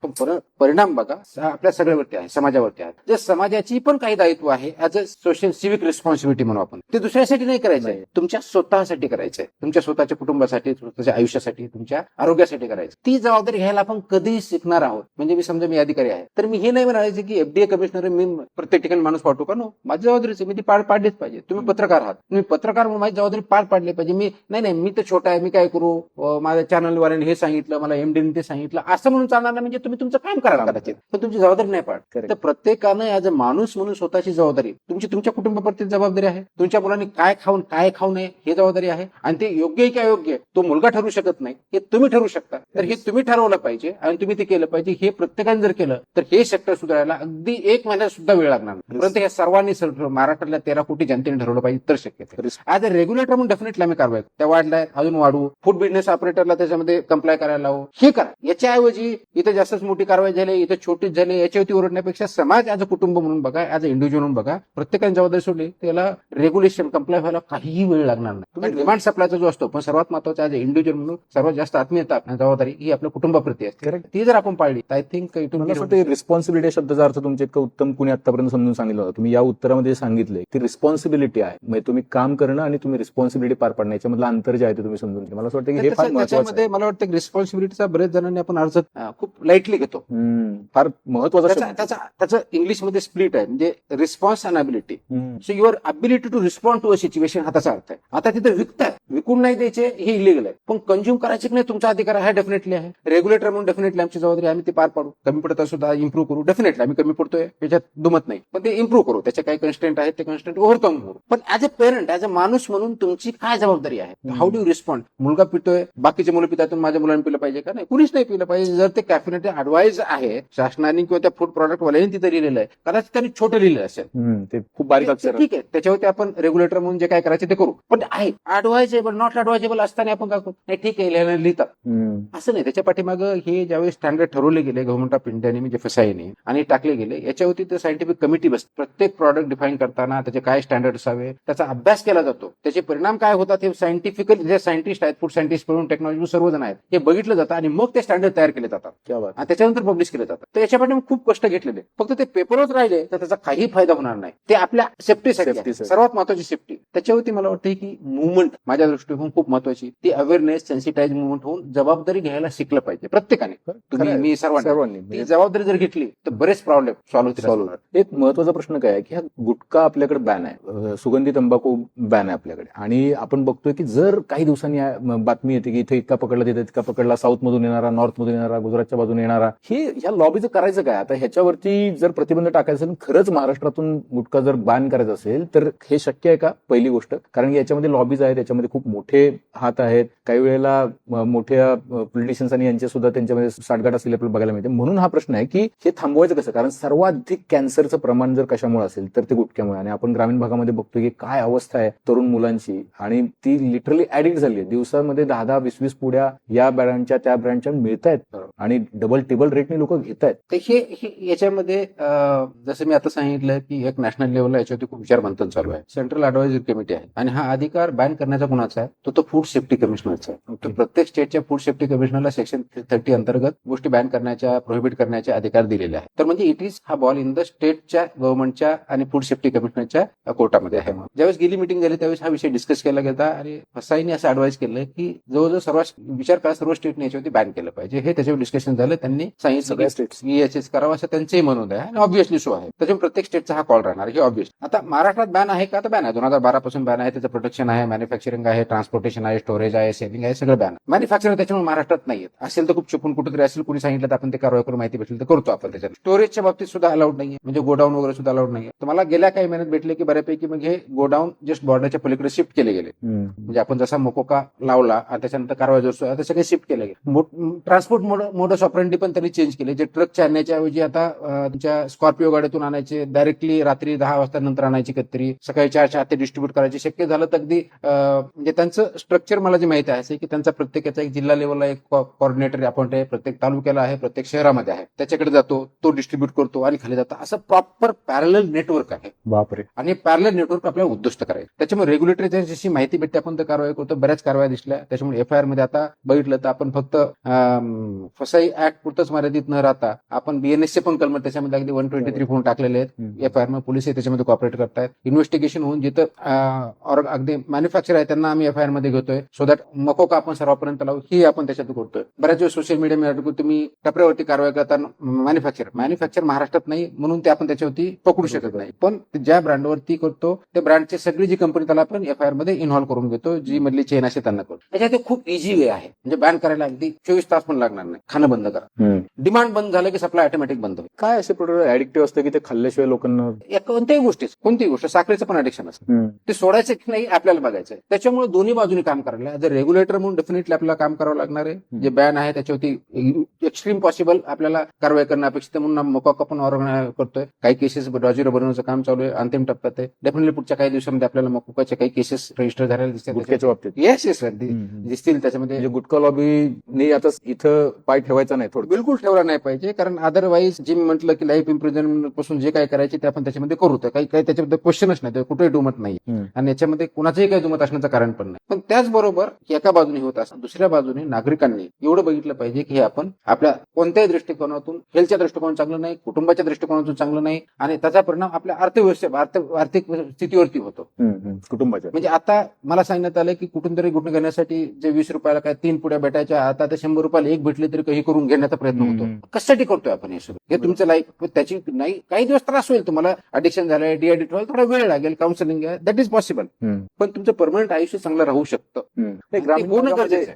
पण परिणाम बघा आपल्या सगळ्यावरती आहे, समाजावरती आहे. जे समाजाची पण काही दायित्व आहे as a social civic responsibility म्हणून आपण, ते दुसऱ्यासाठी नाही करायचं आहे, तुमच्या स्वतःसाठी करायचंय, तुमच्या स्वतःच्या कुटुंबासाठी, स्वतःच्या आयुष्यासाठी, तुमच्या आरोग्यासाठी करायचं. ती जबाबदारी घ्यायला आपण कधी शिकणार आहोत. म्हणजे मी समजा मी अधिकारी आहे, तर मी हे नाही म्हणायचं की एफडीए कमिशनर मी प्रत्येक ठिकाणी माणूस पाठवू का, नो, माझी जबाबदारीच आहे, मी ती पार पाडलीच पाहिजे. तुम्ही पत्रकार आहात, तुम्ही पत्रकार म्हणून माझी जबाबदारी पार पाडली पाहिजे. मी नाही मी तर छोटा आहे, मी काय करू, माझ्या चॅनलवाल्याने हे सांगितलं, मला एमडीने ते सांगितलं, असं म्हणून चालणार नाही. म्हणजे तुम्ही तुमचं काम करायला कदाचित, पण तुमची जबाबदारी नाही पाड. तर प्रत्येकानं ऍज अ माणूस म्हणून स्वतःची जबाबदारी, तुमची तुमच्या कुटुंबाप्रती जबाबदारी आहे, तुमच्या मुलांनी काय खाऊ नये हे जबाबदारी आहे, आणि ते योग्य आहे की अयोग्य तो मुलगा ठरवू शकत नाही, हे तुम्ही ठरवू शकता. तर हे तुम्ही ठरवलं पाहिजे आणि तुम्ही ते केलं पाहिजे. हे प्रत्येकाने जर केलं तर हे सेक्टर सुधारायला अगदी 1 महिन्यात सुद्धा वेळ लागणार नाही. परंतु हे सर्वांनी महाराष्ट्रातल्या 13 कोटी जनतेने ठरवलं पाहिजे तर शक्य आहे. ऍज अ रेग्युलेटर म्हणून डेफिनेटली आम्ही कारवाई त्या वाढलाय, अजून वाढवू. फूड बिझनेस ऑपरेटरला त्याच्यामध्ये कंप्लाय करायला लावू, हे करा. याच्याऐवजी इथं जास्तच मोठी कारवाई झाली, इथं छोटीच झाली, याच्यावरती ओरडण्यापेक्षा समाज ऍज अ कुटुंब म्हणून बघा, ऍज अ इंडिव्हिज्युअल म्हणून बघा. प्रत्येकाने जबाबदारी सोडली त्याला रेग्युलेशन कम्प्लाय व्हायला काहीही वेळ लागणार नाही. तुम्ही डिमांड सप्लायचा जो असतो, पण सर्वात महत्वाचा ऍज अ इंडिव्हिज्युअल म्हणून सर्वात जास्त आत्मीयता जबाबदारी ही आपल्या कुटुंबाप्रती असते. Correct. ती जर आपण पाळली आय थिंक मला असं वाटतं रिस्पॉन्सिबिलिटी शब्दाचा अर्थ तुमच्या इतकं उत्तम कुणी आतापर्यंत समजून सांगितलं होतं. तुम्ही या उत्तरामध्ये सांगितलंय की रिस्पॉन्सिबिलिटी आहे, म्हणजे तुम्ही काम करणं आणि तुम्ही रिस्पॉन्सिबिलिटी पार पाडणं याच्यामधलं अंतर जे आहे ते तुम्ही समजून घेतलं. मला असं वाटतं की हे फार महत्वाचं त्याच्यामध्ये मला वाटतं की रिस्पॉन्सिबिलिटीचा बरेच जणांनी आपण अर्ज खूप लाईटली घेतो. फार महत्वाचा शब्द. त्याचं इंग्लिशमध्ये स्प्लिट आहे, म्हणजे response and ability. So your ability to respond to a situation हा त्याचा अर्थ आहे. आता तिथे विकताय, विकून नाही द्यायचे हे इलिगल आहे, पण कंझ्युम करायचे की नाही तुमचा अधिकार आहे, हा डेफिनेटली आहे. रेग्युलेटर म्हणून डेफिनेटली आमची जबाबदारी, आम्ही ते पार पाडू. कमी पडत सुद्धा इम्प्रूव्ह करू. डेफिनेटली आम्ही कमी पडतोय याच्यात दुमत नाही, पण ते इम्प्रूव्ह करू. त्याचे काही कन्स्टेंट आहेत ते कन्स्टेंट ओव्हरकम करू. पण as a parent, as a माणूस म्हणून तुमची काय जबाबदारी आहे? How do respond? मुलगा पितोय, बाकीचे मुलं पितात, माझ्या मुलांनी पिलं पाहिजे का? नाही, कुणीच नाही पिलं पाहिजे. जर ते कॅफिनेट ऍडवाइज आहे शासनाने किंवा त्या फूड प्रॉडक्ट वाल्याने तिथे लिहिलेलं आहे, कदाचित त्यांनी छोटं लिहिलं असेल, ते खूप बारीक अक्षर. ठीक आहे, त्याच्यावरती आपण रेग्युलेटर म्हणून जे काय करायचे ते करू. पण आहे ऍडवायजेबल, नॉट ऍडवायजेबल असताना आपण काय करू? नाही ठीक आहे, लिहितात असं नाही. त्याच्या पाठीमागं हे ज्यावेळेस स्टँडर्ड ठरवले गेले गव्हर्नमेंट ऑफ इंडियाने म्हणजे FSSAI आणि टाकले गेले, याच्यावरती तर सायंटिफिक कमिटी बसते. प्रत्येक प्रॉडक्ट डिफाईन करताना त्याचे काय स्टँडर्ड असावे त्याचा अभ्यास केला जातो. त्याचे परिणाम काय होतात हे सायंटिफिकली, जे सायंटिस्ट आहेत, फूड सायंटिस्ट म्हणून टेक्नॉलॉजी सर्वजण आहेत, हे बघितलं जातं आणि मग ते स्टँडर्ड तयार केले जातात आणि त्याच्यानंतर पब्लिश केले जातात. तर याच्या पाठी खूप कष्ट घेतलेले. फक्त ते पेपरच राहिले तर त्याचा काही फायदा होणार नाही. ते आपल्या सेफ्टीसाठी सर्वात महत्वाची सेफ्टी. त्याच्यावरती मला वाटतं की मुवमेंट माझ्या दृष्टीकोन खूप महत्वाची. ती अवेअरनेस, सेन्सिटाईज मुवमेंट होऊन जबाबदारी घ्यायला शिकलं पाहिजे प्रत्येकाने. तुम्ही, मी, सर्वांनी ती जबाबदारी जर घेतली तर बरेच प्रॉब्लेम सॉल्व्ह होतील. एक महत्वाचा प्रश्न काय आहे की हा गुटखा आपल्याकडे बॅन आहे, सुगंधी तंबाखू बॅन आहे आपल्याकडे, आणि आपण बघतोय की जर काही दिवसांनी बातमी येते की इथे इतका पकडला, तिथे इतका पकडला, साऊथ मधून येणारा, नॉर्थ मधून येणारा, गुजरातच्या बाजूने येणारा, हे ह्या लॉबीचं करायचं काय? आता ह्याच्यावरती जर प्रतिबंध टाकायचा असेल, खरंच महाराष्ट्रातून गुटखा जर बॅन करायचं असेल तर हे शक्य आहे का? पहिली गोष्ट, कारण की याच्यामध्ये लॉबीज आहेत, याच्यामध्ये खूप मोठे हात आहेत, काही वेळेला मोठ्या पॉलिटिशियन्स आणि यांचे सुद्धा त्यांच्यामध्ये साठगाठ असलेले आपल्याला बघायला मिळते. म्हणून हा प्रश्न आहे की हे थांबवायचं कसं? कारण सर्वाधिक कॅन्सरचं प्रमाण जर कशामुळे असेल तर ते गुटख्यामुळे, आणि आपण ग्रामीण भागामध्ये बघतोय की काय अवस्था आहे तरुण मुलांची, आणि ती लिटरली ऍडिक्ट झाली आहे. दिवसामध्ये 10-10, 20-20 पुड्या या ब्रँडच्या त्या ब्रँडच्या मिळत आहेत आणि डबल टेबल रेटने लोक घेत आहेत. तर हे याच्यामध्ये जसं मी आता सांगितलं की एक नॅशनल लेव्हलला याच्यावरती खूप विचार मंथन चालू आहे. सेंट्रल ऍडवायझरी कमिटी आहे आणि हा अधिकार बॅन करण्याचा कुणाचा आहे? तो फूड सेफ्टी कमिशनरचा आहे. तो प्रत्येक स्टेटच्या फूड सेफ्टी कमिशनरला सेक्शन 30 अंतर्गत गोष्टी बॅन करण्याच्या, प्रोहिबिट करण्याचे अधिकार दिलेले आहे. तर म्हणजे इट इज हा बॉल इन द स्टेटच्या गव्हर्नमेंटच्या आणि फूड सेफ्टी कमिशनरच्या कोर्टामध्ये आहे. ज्यावेळेस गेली मिटिंग झाली त्यावेळेस हा विषय डिस्कस केला गेला आणि FSSAIने असं ऍडवाइस केलं की जवळजवळ सर्व स्टेटने याच्यावरती बॅन केलं पाहिजे. हे त्याच्यावर डिस्कशन झालं. त्यांनी सांगितलं की याचेच करावं असं त्यांचंही म्हणून आहे आणि ऑब्व्हियसली सो आहे. त्याच्यामुळे प्रत्येक स्टेटचा हा कॉल राहणार. हे ऑब्व्हियस. आता महाराष्ट्रात बॅन आहे का? तर बॅन आहे. 2012 पासून बॅन आहे. त्याचं प्रोटेक्शन आहे, मॅन्युफॅक्चरिंग आहे, ट्रान्सपोर्टेशन आहे, स्टोरेज आहे, सेलिंग आहे, सगळं बॅन. मॅन्युफॅक्चरिंग त्याच्यामुळे महाराष्ट्रात नाहीये. असेल तर खूप चुकून कुठेतरी असेल, कुणी सांगितलं तर आपण ते कारवाई करून माहिती भेटली तर करतो आपण. त्याच्यात स्टोरेजच्या बाबतीत सुद्धा अलाउड नाहीये, म्हणजे गोडाऊन वगैरे सुद्धा अलाउड नाहीये. तर मला गेल्या काही महिन्यात भेटले की बऱ्यापैकी मग हे गोडाऊन जस्ट बॉर्डरच्या पलीकडे शिफ्ट केले गेले. म्हणजे आपण जसा मोकोका लावला आणि त्याच्यानंतर कारवाई जोर तसे काही शिफ्ट केले गेले. ट्रान्सपोर्ट मोडस ऑपरेंडी पण त्यांनी चेंज केले. जे ट्रकच्या आणण्याच्या ऐवजी आता तुमच्या स्कॉर्पिओ गाड्यातून आणायचे, डायरेक्टली रात्री 10 वाजता नंतर आणायची कत्तरी, सकाळी 4च्या आत ते डिस्ट्रीब्यूट करायचे. शक्य झालं तर अगदी म्हणजे त्यांचं स्ट्रक्चर मला जे माहिती आहे की त्यांचा प्रत्येकाचा एक जिल्हा लेवलला एक कॉर्डिनेटर अपॉइंट आहे, प्रत्येक तालुक्याला आहे, प्रत्येक शहरामध्ये आहे. त्याच्याकडे जातो, तो डिस्ट्रीब्यूट करतो आणि खाली जातो. असं प्रॉपर पॅरलल नेटवर्क आहे. बापरे. आणि पॅरलल नेटवर्क आपल्याला उद्ध्वस्त करायचं. त्याच्यामुळे रेग्युलेटरी जशी माहिती भेटते आपण तर कारवाई करतो. बऱ्याच कारवाई दिसल्या. त्याच्यामुळे FIR मध्ये आता बघितलं तर आपण फक्त FSSAI ऍक्ट पुरतच मर्यादित न राहता आपण BNS चे पण कलम त्याच्यामध्ये अगदी 123 करून टाकलेले आहेत. FIR मध्ये पोलीस त्याच्यामध्ये कॉपरेट करतायत. इन्व्हेस्टिगेशन होऊन जिथं अगदी मॅन्युफॅक्चर आहे त्यांना आम्ही FIR मध्ये घेतोय, सो दॅट मकोका आपण सर्वांपर्यंत लावू ही आपण त्याच्यात करतोय. बऱ्याच वेळ सोशल मीडिया तुम्ही टपऱ्यावरती कारवाई करताना मॅन्युफॅक्चर महाराष्ट्रात नाही म्हणून ते आपण त्याच्यावरती पकडू शकत नाही. पण ज्या ब्रँडवरती करतो त्या ब्रँडची सगळी जी कंपनी त्याला आपण FIR मध्ये इन्व्हॉल्व्ह करून घेतो, जी मधली चेन असे त्यांना करतो. त्याच्यात खूप इझी वे आहे. म्हणजे बॅन करायला अगदी 24 तास पण लागणार नाही. खाणं बंद करा, डिमांड बंद झालं की सप्लाय ऑटोमॅटिक बंद होईल. काय असे प्रोडक्ट ऍडिक्टिव्ह असतं की ते खाल्ल्याशिवाय लोकांना कोणतीही गोष्ट साखरेचं पण ऍडिक्शन असतं. ते सोडायचं की नाही आपल्याला बघायचं. त्याच्यामुळे दोन्ही बाजूने काम करायला जर रेग्युलेटर म्हणून डेफिनेटली आपल्याला काम करावं लागणार आहे. जे बॅन आहे त्याच्यावरती एक्स्ट्रीम पॉसिबल आपल्याला कारवाई करणं अपेक्षित म्हणून मोकोका पण ऑर्गनाइज करतोय. काही केसेस डॉजिरो बनवण्याचं काम चालू आहे, अंतिम टप्प्यात आहे. डेफिनेटली पुढच्या काही दिवसांमध्ये आपल्याला मोकोकाच्या काही केसेस रजिस्टर झालेल्या दिसतात गुटख्याच्या बाबतीत. येस दिसतील त्याच्यामध्ये. गुटखा लॉबीने आता इथं पाय ठेवायचा नाही थोडं. बिलकुल ठेवला नाही पाहिजे, कारण अदरवाईज जे मी म्हटलं की लाईफ इम्प्रिझनमेंट पासून जे काय करायचे ते आपण त्याच्यामध्ये करू, तर काही त्याच्याबद्दल क्वेश्चनच नाही, ते कुठेही दुमत नाही आणि याच्यामध्ये कुणाचंही काही दुमत असण्याचं कारण पण नाही. पण त्याचबरोबर एका बाजूने होत असं दुसऱ्या बाजूने नागरिकांनी एवढं बघितलं पाहिजे की हे आपण आपल्या कोणत्याही दृष्टिकोनातून, हेल्थच्या दृष्टिकोनातून चांगलं नाही, कुटुंबाच्या दृष्टिकोनातून चांगलं नाही आणि त्याचा परिणाम आपल्या आर्थिक स्थितीवरती होतो कुटुंबाच्या. म्हणजे आता मला सांगण्यात आलं की कुठून तरी गुटणे घेण्यासाठी जे 20 रुपयाला काय 3 पुड्या भेटायच्या, आता ते 100 रुपयाला एक भेटले तरी काही करून घेण्याचा प्रयत्न होतो. कशासाठी करतोय आपण हे सगळं? हे तुमचं लाईफ त्याची नाही, काही दिवस त्रास होईल तुम्हाला, अडिक्शन झालंय, डिएडिक्ट व्हायला थोडा वेळ लागेल, काउन्सिलिंग आहे, दॅट इज पॉसिबल, पण तुमचं परमनंट आयुष्य चांगलं राहू शकतं.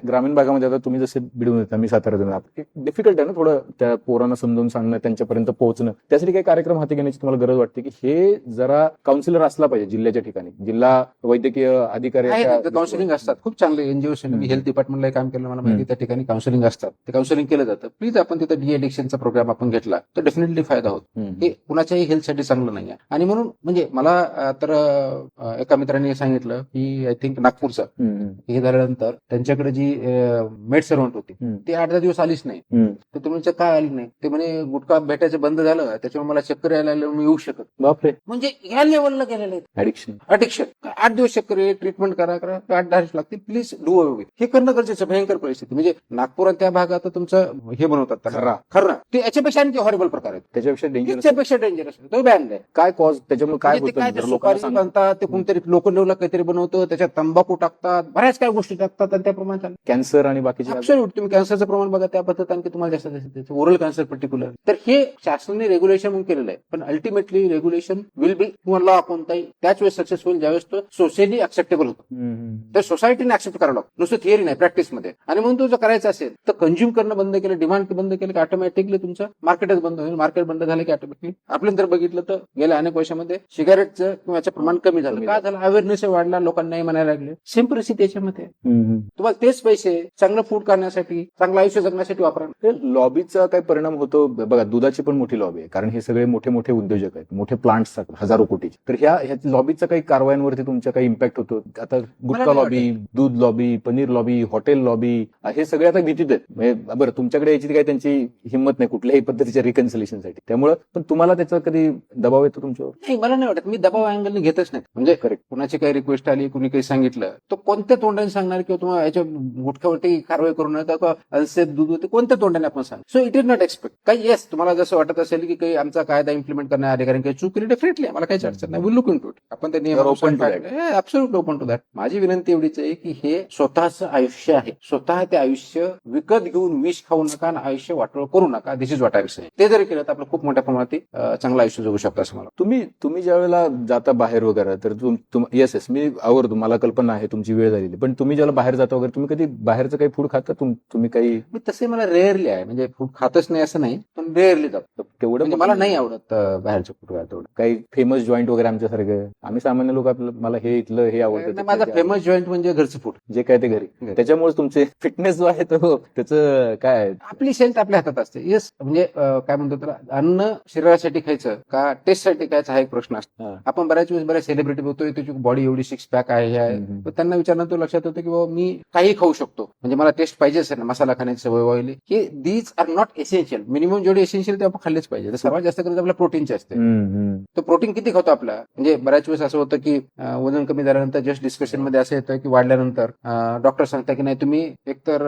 ग्रामीण भागामध्ये आता तुम्ही जसे बिडून येता, मी सातारा, डिफिकल्ट आहे ना थोडं त्या पोरांना समजावून सांगणं, त्यांच्यापर्यंत पोहोचणं. त्यासाठी काही कार्यक्रम हाती घेण्याची तुम्हाला गरज वाटते की हे जरा काउन्सिलर असला पाहिजे जिल्ह्याच्या ठिकाणी, जिल्हा वैद्यकीय अधिकारी काउन्सिलिंग असतात खूप चांगले एनजीओ. मी हेल्थ डिपार्टमेंटला काम केलं, मला माहिती, त्या ठिकाणी काउन्सिलिंग असतात, ते काउन्सिलिंग केलं जातं. प्लीज आपण तिथं डी एडिक्शनचा प्रोग्राम आपण घेतला तर डेफिनेटली फायदा होतो. हे कुणाच्याही हेल्थसाठी चांगलं नाही आहे. आणि म्हणून म्हणजे मला तर एका मित्राने सांगितलं की आय थिंक नागपूरचं हे झाल्यानंतर त्यांच्याकडे जी मेड सर्वंट होती ती 8-10 दिवस आलीच नाही. तर तुम्ही काय आली नाही, ते म्हणे गुटखा भेटायचं बंद झालं, त्याच्यामुळे मला चक्कर यायला लागलं, मी येऊ शकत. बापरे, म्हणजे या लेवलला गेलेलं आहे अडिक्शन. 8 दिवस चक्कर आहे, ट्रीटमेंट करा 8-10 दिवस लागतील, प्लीज डू अवे विथ. हे करणं गरजेचं. भयंकर परिस्थिती म्हणजे नागपूर त्या भागात तुमचं हे बनवतात खर्रा, ते याच्यापेक्षा आणखी हॉरिबल प्रकार आहेत, त्याच्यापेक्षा डेंजरस तो बॅन आहे. काय कॉज त्याच्यामुळे काय सुपारी बनतात, ते कोणतरी लोखंडला काहीतरी बनवतं, त्याच्यात तंबाखू टाकतात, बऱ्याच काही गोष्टी टाकतात आणि त्या प्रमाणात कॅन्सर आणि बाकीचे तुम्ही कॅन्सरचं प्रमाण बघा त्या पद्धतीत आणखी तुम्हाला जास्त ओरल कॅन्सर पर्टिक्युलर. तर हे शासनाने रेग्युलेशन म्हणून केलेलं आहे, पण अल्टिमेटली रेग्युलेशन विल बी किंवा लॉ कोणताही त्याच वेळेस सक्सेसफुल ज्यावेळेस तो सोसायटी ऍक्सेप्टेबल होतो. तर सोसायटीने ऍक्सेप्ट करावं लागतं, नुसतं थिअरी नाही, प्रॅक्टिसमध्ये. आणि म्हणून तो जर करायचं असेल तर कंझ्युम करणं बंद केलं, डिमांड बंद केलं की ऑटोमॅटिकली तुमचं मार्केटच बंद होईल. मार्केट बंद झालं की ऑटोमॅटिकली आपण जर बघितलं तर गेल्या अनेक वर्षामध्ये सिगारेटचं किंवा याचं प्रमाण कमी झालं. काय झालं? अवेअरनेस वाढला, लोकांनाही म्हणायला लागले. सेम परिस्थिती याच्यामध्ये. तुम्हाला तेच पैसे चांगलं फूड करण्यासाठी, चांगलं आयुष्य जगण्यासाठी वापरा. लॉबीचा काय परिणाम होतो बघा, दुधाची पण मोठी लॉबी आहे, कारण हे सगळे मोठे मोठे उद्योजक आहेत, मोठे प्लांट्स आहेत, हजारो कोटीचे. तर ह्या लॉबीचा काही कारवायांवरती तुमच्या काही इम्पॅक्ट होतो? आता गुटखा लॉबी, दूध lobby, paneer lobby, hotel lobby, हे सगळे आता भीतीत आहेत. म्हणजे बरं, तुमच्याकडे याची काही त्यांची हिंमत नाही कुठल्याही पद्धतीच्या रिकन्सिलेशनसाठी, त्यामुळे पण तुम्हाला त्याचा कधी दबाव येतो तुमच्यावर? नाही, मला नाही वाटत. मी दबाव अँगलने घेतच नाही. म्हणजे करेक्ट, कुणाची काही रिक्वेस्ट आली, कुणी काही सांगितलं, तो कोणत्या तोंडाने सांगणार किंवा तुम्हाला याच्या गुटख्यावरती कारवाई करू नका, अनसेफ दूध होते, कोणत्या तोंडाने आपण सांग. So it is not expect. काही येस, तुम्हाला जसं वाटत असेल की काही आमचा कायदा इम्प्लिमेंट करणाऱ्या अधिकाऱ्यांनी काही चूक केली, डेफिनेटली मला काहीच अडचण नाही. Will look into it. आपण त्या नियमानुसार ऍब्सोल्युटली ओपन टू दॅट. माझी विनंती एवढीच आहे की हे स्वतःचं आयुष्य आहे, स्वतः ते आयुष्य विकत घेऊन विष खाऊ नका आणि आयुष्य वाटोळ करू नका. दिस इज व्हॉट आय से. ते जरी केलं तर आपलं खूप मोठ्या प्रमाणात चांगलं आयुष्य जगू शकतं असं मला. तुम्ही ज्या वेळेला जाता बाहेर वगैरे, तर येस मी आवडतो, मला कल्पना आहे तुमची वेळ झालेली, पण तुम्ही ज्याला बाहेर जाता वगैरे, तुम्ही कधी बाहेरचं काही फूड खाता? तुम्ही काही? मी तसे मला रेअरली आहे, म्हणजे फूड खातच नाही असं नाही, पण रेअरली जातो. तेवढं म्हणजे मला नाही आवडत बाहेरचं फूड. तेवढं काही फेमस जॉईंट वगैरे आमच्यासारखं, आम्ही सामान्य लोक, मला हे इथलं हे आवडतं. माझा फेमस जॉईंट म्हणजे घरचं फूड, जे काय ते घरी. त्याच्यामुळे तुमचे फिटनेस जो आहे तो त्याचं काय, आपली हेल्थ आपल्या हातात असते. येस, म्हणजे काय म्हणतो त्याला, अन्न शरीरासाठी खायचं का टेस्टसाठी खायचं हा एक प्रश्न असतो. आपण बऱ्याच वेळेस बऱ्याच सेलिब्रिटी बघतोय, त्याची बॉडी एवढी 6 पॅक आहे, हे आहे, त्यांना विचारणं तो लक्षात होतं की बाबा मी काही खाऊ शकतो, म्हणजे मला टेस्ट पाहिजे असेल ना, मसाला खाण्याची सवय व्हायली. हे these are not essential. Minimum जेवढे एसेन्शियल ते आपण खाल्लेच पाहिजे. तर सर्वात जास्त गरज आपल्या प्रोटीनची असते. तर प्रोटीन किती खातो आपला, म्हणजे बऱ्याच वेळेस असं होतं की वजन कमी झाल्यानंतर जस्ट डिस्कशन मध्ये असं येतं की वाढल्यानंतर डॉक्टर सांगतात की नाही, तुम्ही एकतर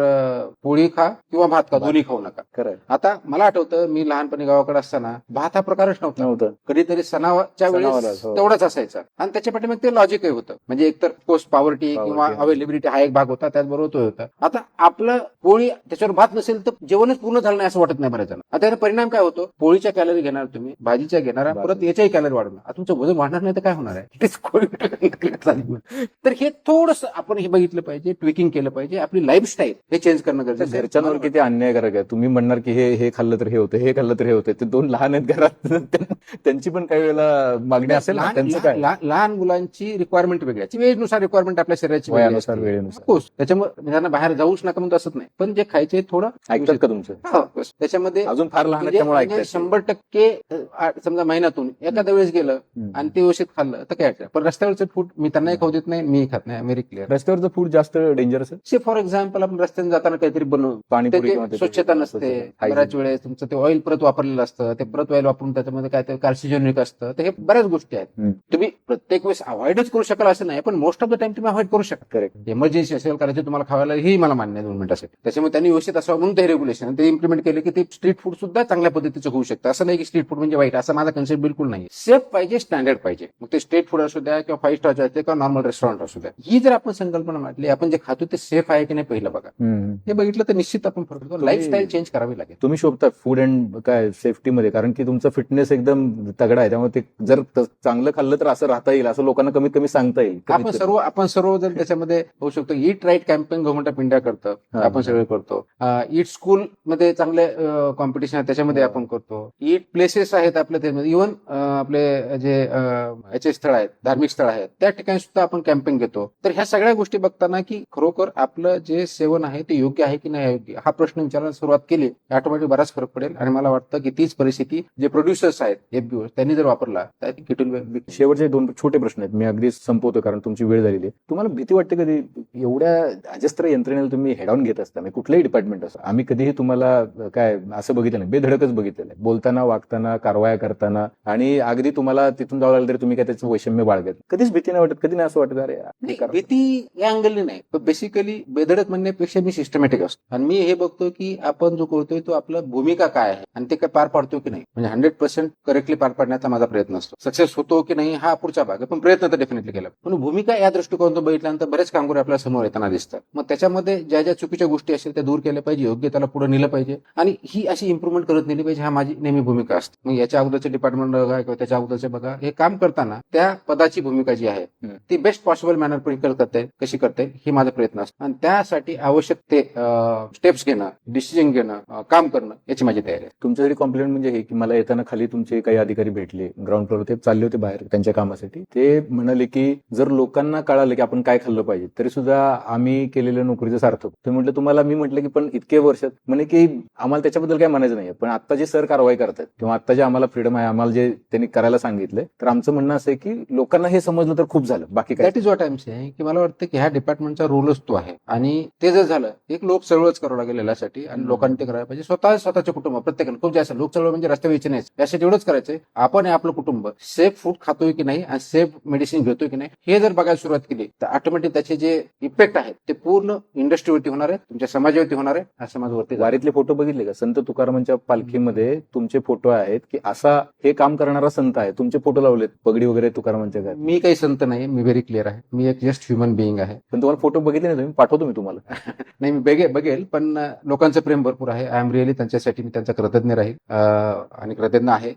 पोळी खा किंवा भात खा, दोन्ही खाऊ नका. खरं. आता मला आठवतं मी लहानपणी गावाकडे असताना भात हा प्रकारच नव्हता. कधीतरी सणाच्या वेळेस तेवढाच असायचा, आणि त्याच्या पाठीमागे ते लॉजिकही होतं. म्हणजे एकतर पोस्ट पॉवर्टी किंवा अवेलेबिलिटी हा एक भाग होता, त्याचबरोबर तो होता. आता आपलं पोळी त्याच्यावर भात नसेल तर जेवणच पूर्ण झालं नाही असं वाटत नाही बऱ्याच जण. आता याचा परिणाम काय होतो, पोळीच्या कॅलरी घेणार तुम्ही, भाजीच्या घेणार, परत याच्याही कॅलरी वाढवणार. तुमचं वजन वाढणार नाही तर काय होणार आहे. तर हे थोडंसं आपण हे बघितलं पाहिजे, ट्विकिंग केलं पाहिजे. आपली लाईफस्टाईल हे चेंज करणं गरजेचं आहे. घरच्यांवर किती अन्यायकारक आहे. तुम्ही म्हणणार की हे खाल्लं तर हे होतं, हे खाल्लं तर हे होतं. ते 2 लहान आहेत घरात, त्यांची पण काही वेळेला मागणी असेल ना, त्यांचं काय. लहान मुलांची रिक्वायरमेंट वेगळी आहे, वेळेनुसार रिक्वायरमेंट आपल्या शरीराची वयानुसार वेळेनुसार. त्याच्यामुळे त्यांना बाहेर जाऊच नका म्हणतो असत नाही, पण जे खायचे थोडं ऐकतात का तुमचं? त्याच्यामध्ये अजून फार लहान त्यामुळे ऐकतात. 100% समजा महिन्यातून एखाद्या वेळेस गेलं आणि ते व्यवस्थित खाल्लं तर काय पण रस्त्यावरचं फूड मी त्यांनाही खाऊ देत नाही, मी खात नाही. Very clear. रस्त्यावरचं फूड जास्त डेंजरस आहे. फॉर एक्झाम्पल आपण रस्त्याने जाताना काहीतरी बनवू, पाणीपुरी किंवा स्वच्छता नसते, बऱ्याच वेळेस तुमचं ते ऑइल परत वापरलेलं असतं, ते परत ऑइल वापरून त्याच्यामध्ये काय ते कार्सिजोनिक असतं. तर हे बऱ्याच गोष्टी आहेत. तुम्ही प्रत्येक वेळेस अवॉइडच करू शकाल असं नाही, पण मोस्ट ऑफ द टाइम तुम्ही अवॉइड करू शकता. करेक्ट. इमर्जन्सी असेल करायची तुम्हाला खावायला, ही मला मान्य आहे 2 मिनिटासाठी. त्याच्यामुळे त्यांनी व्यवस्थित असावं म्हणून ते रेग्युलेशन ते इम्प्लिमेंट केले की ते स्ट्रीट फूड सुद्धा चांगल्या पद्धतीचं होऊ शकतं. असं नाही की स्ट्रीट फूड म्हणजे वाईट, असं माझा कन्सेप्ट बिलकुल नाही. सेफ पाहिजे, स्टँडर्ड पाहिजे. मग ते स्ट्रीट फूड असू द्या किंवा 5 स्टार असते किंवा नॉर्मल रेस्टॉरंट असू द्या. ही जर आपण संकल्पना मांडली, आपण जे खातो ते सेफ आहे की नाही पहिलं बघा. हे बघितलं तर निश्चित आपण फरक पडतो. लाईफस्टाईल चेंज करावी लागेल. तुम्ही शोभता फूड अँड काय सेफ्टी मध्ये, कारण की तुमचं फिटनेस एकदम तगडा आहे. त्यामुळे ते जर चांगलं खाल्लं तर असं राहता येईल, असं लोकांना कमित कमी सांगता येईल. आपण सर्व जर त्याच्यामध्ये होऊ शकतो. Eat right campaign government of India करतं, आपण सगळे करतो. ईट स्कूल मध्ये चांगले कॉम्पिटिशन आहे, त्याच्यामध्ये आपण करतो. ईट प्लेसेस आहेत आपल्या त्यामध्ये, इव्हन आपले जे याचे स्थळ आहेत, धार्मिक स्थळ आहेत, त्या ठिकाणी सुद्धा आपण कॅम्पेन घेतो. तर ह्या सगळ्या गोष्टी बघताना की खरोखर आपलं जे सेवन आहे ते योग्य आहे की नाही अयोग्य, हा प्रश्न विचारायला सुरुवात केली, ऑटोमॅटिक बराच फरक पडेल. आणि मला वाटतं की तीच परिस्थिती जे प्रोड्युसर्स आहेत एफबीओ त्यांनी जर वापरला तर शेवटचे 2 छोटे प्रश्न आहेत, मी अगदी संपवतो कारण तुमची वेळ झालेली आहे. तुम्हाला भीती वाटते कधी एवढ्या अजस्त्र यंत्रणेला तुम्ही हेड ऑन घेत असता, कुठलंही डिपार्टमेंट असतं, आम्ही कधीही तुम्हाला काय असं बघितलं नाही, बेधडकच बघितलेलं आहे, बोलताना वागताना कारवाया करताना, आणि अगदी तुम्हाला तिथून जावं लागलं तरी तुम्ही काय त्याचं वैषम्य बाळगत कधीच भीती नाही वाटत? कधी नाही असं वाटत अरे भीती या अँगलने नाही, पण बेसिकली बेधडक म्हणण्यापेक्षा मी सिस्टमॅटिक असतो. आणि मी हे बघतो की आपण जो करतोय तो आपला भूमिका काय आहे आणि ते काय पार पाडतो की नाही. म्हणजे 100% करेक्टली पार पाडण्याचा माझा प्रयत्न असतो. सक्सेस होतो की नाही हा पुढचा भाग आहे, पण प्रयत्न तर डेफिनेटली केला. पण भूमिका या दृष्टिकोनातून बघितल्यानंतर बरेच कामगार आपल्या समोर येताना दिसतात. मग त्याच्यामध्ये ज्या ज्या चुकीच्या गोष्टी असतील त्या दूर केल्या पाहिजे, योग्य त्याला पुढे नेलं पाहिजे आणि ही अशी इम्प्रुव्हमेंट करत नेली पाहिजे. हा माझी नेहमी भूमिका असते. मग याच्या अगोदरचे डिपार्टमेंट बघा किंवा त्याच्या अगोदरचे बघा, हे काम करताना त्या पदाची भूमिका जी आहे ती बेस्ट पॉसिबल मॅनर पण करता येईल, कशी करता येईल ही माझा प्रयत्न असतो. आणि त्यासाठी आवश्यक ते स्टेप्स घेणं, डिसिजन घेणं, काम करणं याची माझी तयारी आहे. तुमच्यासाठी कॉम्प्लिमेंट म्हणजे हे की मला येताना खाली तुमचे काही अधिकारी भेटले, ग्राउंड फ्लोर ते चालले होते बाहेर त्यांच्या कामासाठी. ते म्हणाले की जर लोकांना कळालं की आपण काय खाल्लं पाहिजे तरी सुद्धा आम्ही केलेल्या नोकरीचं सार्थक. ते म्हटलं तुम्हाला, मी म्हटलं की पण इतके वर्षात म्हणे की आम्हाला त्याच्याबद्दल काय म्हणायचं नाही, पण आता जे सर कारवाई करतात किंवा आता जे आम्हाला फ्रीडम आहे, आम्हाला जे त्यांनी करायला सांगितलंय, तर आमचं म्हणणं असं आहे की लोकांना हे समजलं तर खूप झालं. बाकी काय that is what I am saying की मला वाटतं की ह्या डिपार्टमेंटचा रोलच तो आहे. आणि ते जर झालं, एक लोक चळवळच करावं लागेल यासाठी आणि लोकांनी ते करायला पाहिजे. स्वतःचे कुटुंब प्रत्येकाने खूप जास्त लोक चळवळ म्हणजे रस्त्यावर यायचे नाही, यासाठी एवढंच करायचंय आपण आपलं कुटुंब सेफ फूड खातोय की नाही आणि सेफ मेडिसिन घेतोय की नाही हे जर बघायला सुरुवात केली तर ऑटोमॅटिक त्याचे जे इफेक्ट आहेत ते पूर्ण इंडस्ट्रीवरती होणार आहे, तुमच्या समाजावरती होणार आहे. हा समाजवरती वारीतले फोटो बघितले का? संत तुकारामांच्या पालखीमध्ये तुमचे फोटो आहेत की असा हे काम करणारा संत आहे, तुमचे फोटो लावलेत पगडी वगैरे तुकारामांच्या घरात. मी काही संत नाही, मी व्हेरी क्लिअर आहे, मी एक जस्ट ह्युमन बिईंग आहे. पण तुम्हाला फोटो बघितले नाही तुम्ही? पाठवतो मी तुम्हाला. नाही मी बघेल, पण लोकांचं प्रेम भरपूर आहे. आय एम रिअली त्यांच्यासाठी मी त्यांचा कृतज्ञ राहील आणि कृतज्ञ आहे.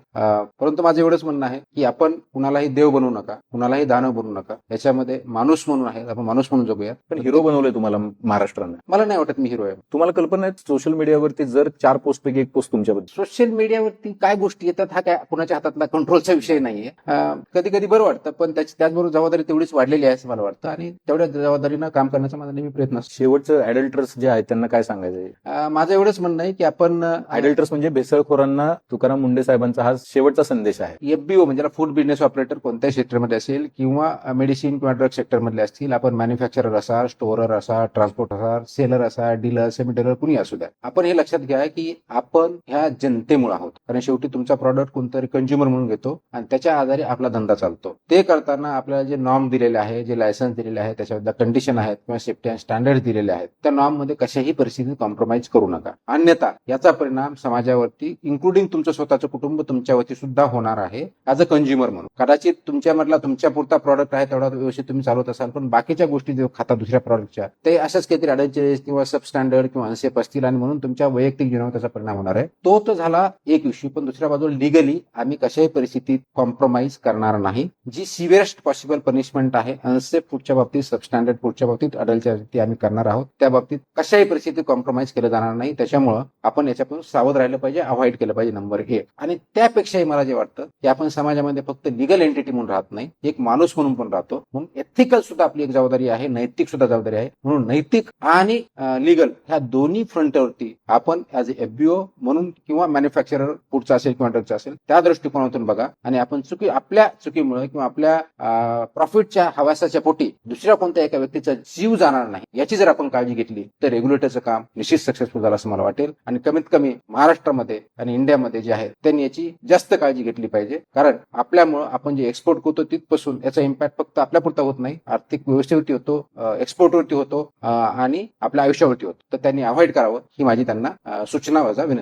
परंतु माझं एवढंच म्हणणं आहे की आपण कुणालाही देव बनवू नका, कुणालाही दानव बनवू नका. याच्यामध्ये माणूस म्हणून आहे, आपण माणूस म्हणून जगूया. पण हिरो बनवलंय तुम्हाला महाराष्ट्राने. मला नाही वाटत मी हिरो आहे. तुम्हाला कल्पना आहे सोशल मीडियावरती जर 4 पोस्ट पैकी 1 पोस्ट तुमच्याबद्दल? सोशल मीडियावरती काय गोष्टी येतात हा काय कुणाच्या हातातला कंट्रोलचा विषय नाहीये. कधी कधी बरं वाटतं, पण त्याचबरोबर जबाबदारी तेवढीच वाढलेली आहे असं मला वाटतं आणि तेवढ्या जबाबदारीनं काम करण्याचा माझा नेहमी प्रयत्न असतो. शेवटचं ऍडल्टर्स जे आहेत त्यांना काय सांगायचं? माझं एवढंच म्हणणं आहे की आपण ऍडल्टर्स म्हणजे भेसळखोरांना तुकाराम मुंडे साहेबांचा हा शेवटचा संदेश आहे. एफबीओ म्हणजे फूड बिझनेस ऑपरेटर कोणत्याही सेक्टरमध्ये असेल किंवा मेडिसिन किंवा ड्रग सेक्टरमधले असतील, आपण मॅन्युफॅक्चरर असा, स्टोअरर असा, ट्रान्सपोर्ट असा, सेलर असा, डीलर, सेमी डीलर कुणी असू द्या, आपण हे लक्षात घ्या की आपण ह्या जनतेमुळे आहोत. कारण शेवटी तुमचा प्रॉडक्ट कोणतरी कंझ्युमर म्हणून घेतो आणि त्याच्या आधारे आपला धंदा चालतो. ते करताना आपल्याला जे नॉर्म दिलेले आहे, जे लायसन्स दिलेले आहे, त्याच्याबद्दल कंडिशन आहेत किंवा सेफ्टी अँड स्टँडर्ड दिलेले आहेत, त्या नॉर्म मध्ये कशाही परिस्थितीत कॉम्प्रोमाइज करू नका. अन्यथा याचा परिणाम समाजावरती इन्क्लुडिंग तुमचं स्वतःचं कुटुंब तुमच्यावरती सुद्धा होणार आहे ऍज अ कंझ्युमर म्हणून. कदाचित तुमच्यामधला तुमच्या पुरता प्रॉडक्ट आहे तेवढा व्यवस्थित तुम्ही चालवत असाल, पण बाकीच्या गोष्टी जे खाता दुसऱ्या प्रॉडक्टच्या ते अशाच काहीतरी अडल्चरेस किंवा सब स्टँडर्ड किंवा अनसेफ असतील आणि म्हणून तुमच्या वैयक्तिक जीवनावर त्याचा परिणाम होणार आहे. तो तर झाला एक इश्यू. पण दुसऱ्या बाजूला लिगली आम्ही कशाही परिस्थितीत कॉम्प्रोमाइज करणार नाही. जी सिव्हिअरेस्ट पॉसिबल पनिशमेंट आहे अनसेफ फूडच्या बाबतीत, सबस्टँडर्ड फूडच्या बाबतीत, अडल्चरची आम्ही करणार आहोत. त्या बाबतीत कशाही परिस्थितीत कॉम्प्रोमाइज केलं जाणार नाही. त्याच्यामुळं आपण याच्यापासून सावध राहिलं पाहिजे, अवॉइड केलं पाहिजे नंबर 1. आणि त्यापेक्षाही मला जे वाटतं की आपण समाजामध्ये फक्त लिगल एंटिटी म्हणून राहत नाही, एक माणूस म्हणून पण राहतो. म्हणून एथिकल सुद्धा आपली एक जबाबदारी आहे, नैतिक सुद्धा जबाबदारी आहे. म्हणून नैतिक आणि लिगल ह्या दोन्ही फ्रंटवरती आपण ऍज एफबीओ म्हणून किंवा मॅन्युफॅक्चर मॅन्युफॅक्चरर फूडचा असेल किंवा ड्रगचा असेल त्या दृष्टिकोनातून बघा आणि आपण आपल्या चुकीमुळे किंवा आपल्या प्रॉफिटच्या हवासाच्या पोटी दुसऱ्या कोणत्या एका व्यक्तीचा जीव जाणार नाही याची जर आपण काळजी घेतली तर रेग्युलेटरचं काम निश्चित सक्सेसफुल झालं असं मला वाटेल. आणि कमीत कमी महाराष्ट्रामध्ये आणि इंडियामध्ये जे आहे त्यांनी याची जास्त काळजी घेतली पाहिजे, कारण आपल्यामुळं आपण जे एक्सपोर्ट करतो तिथपासून याचा इम्पॅक्ट फक्त आपल्यापुरता होत नाही, आर्थिक व्यवस्थेवरती होतो, एक्सपोर्टवरती होतो आणि आपल्या आयुष्यावरती होतो. तर त्यांनी अवॉइड करावं ही माझी त्यांना सूचना वजा विनंती.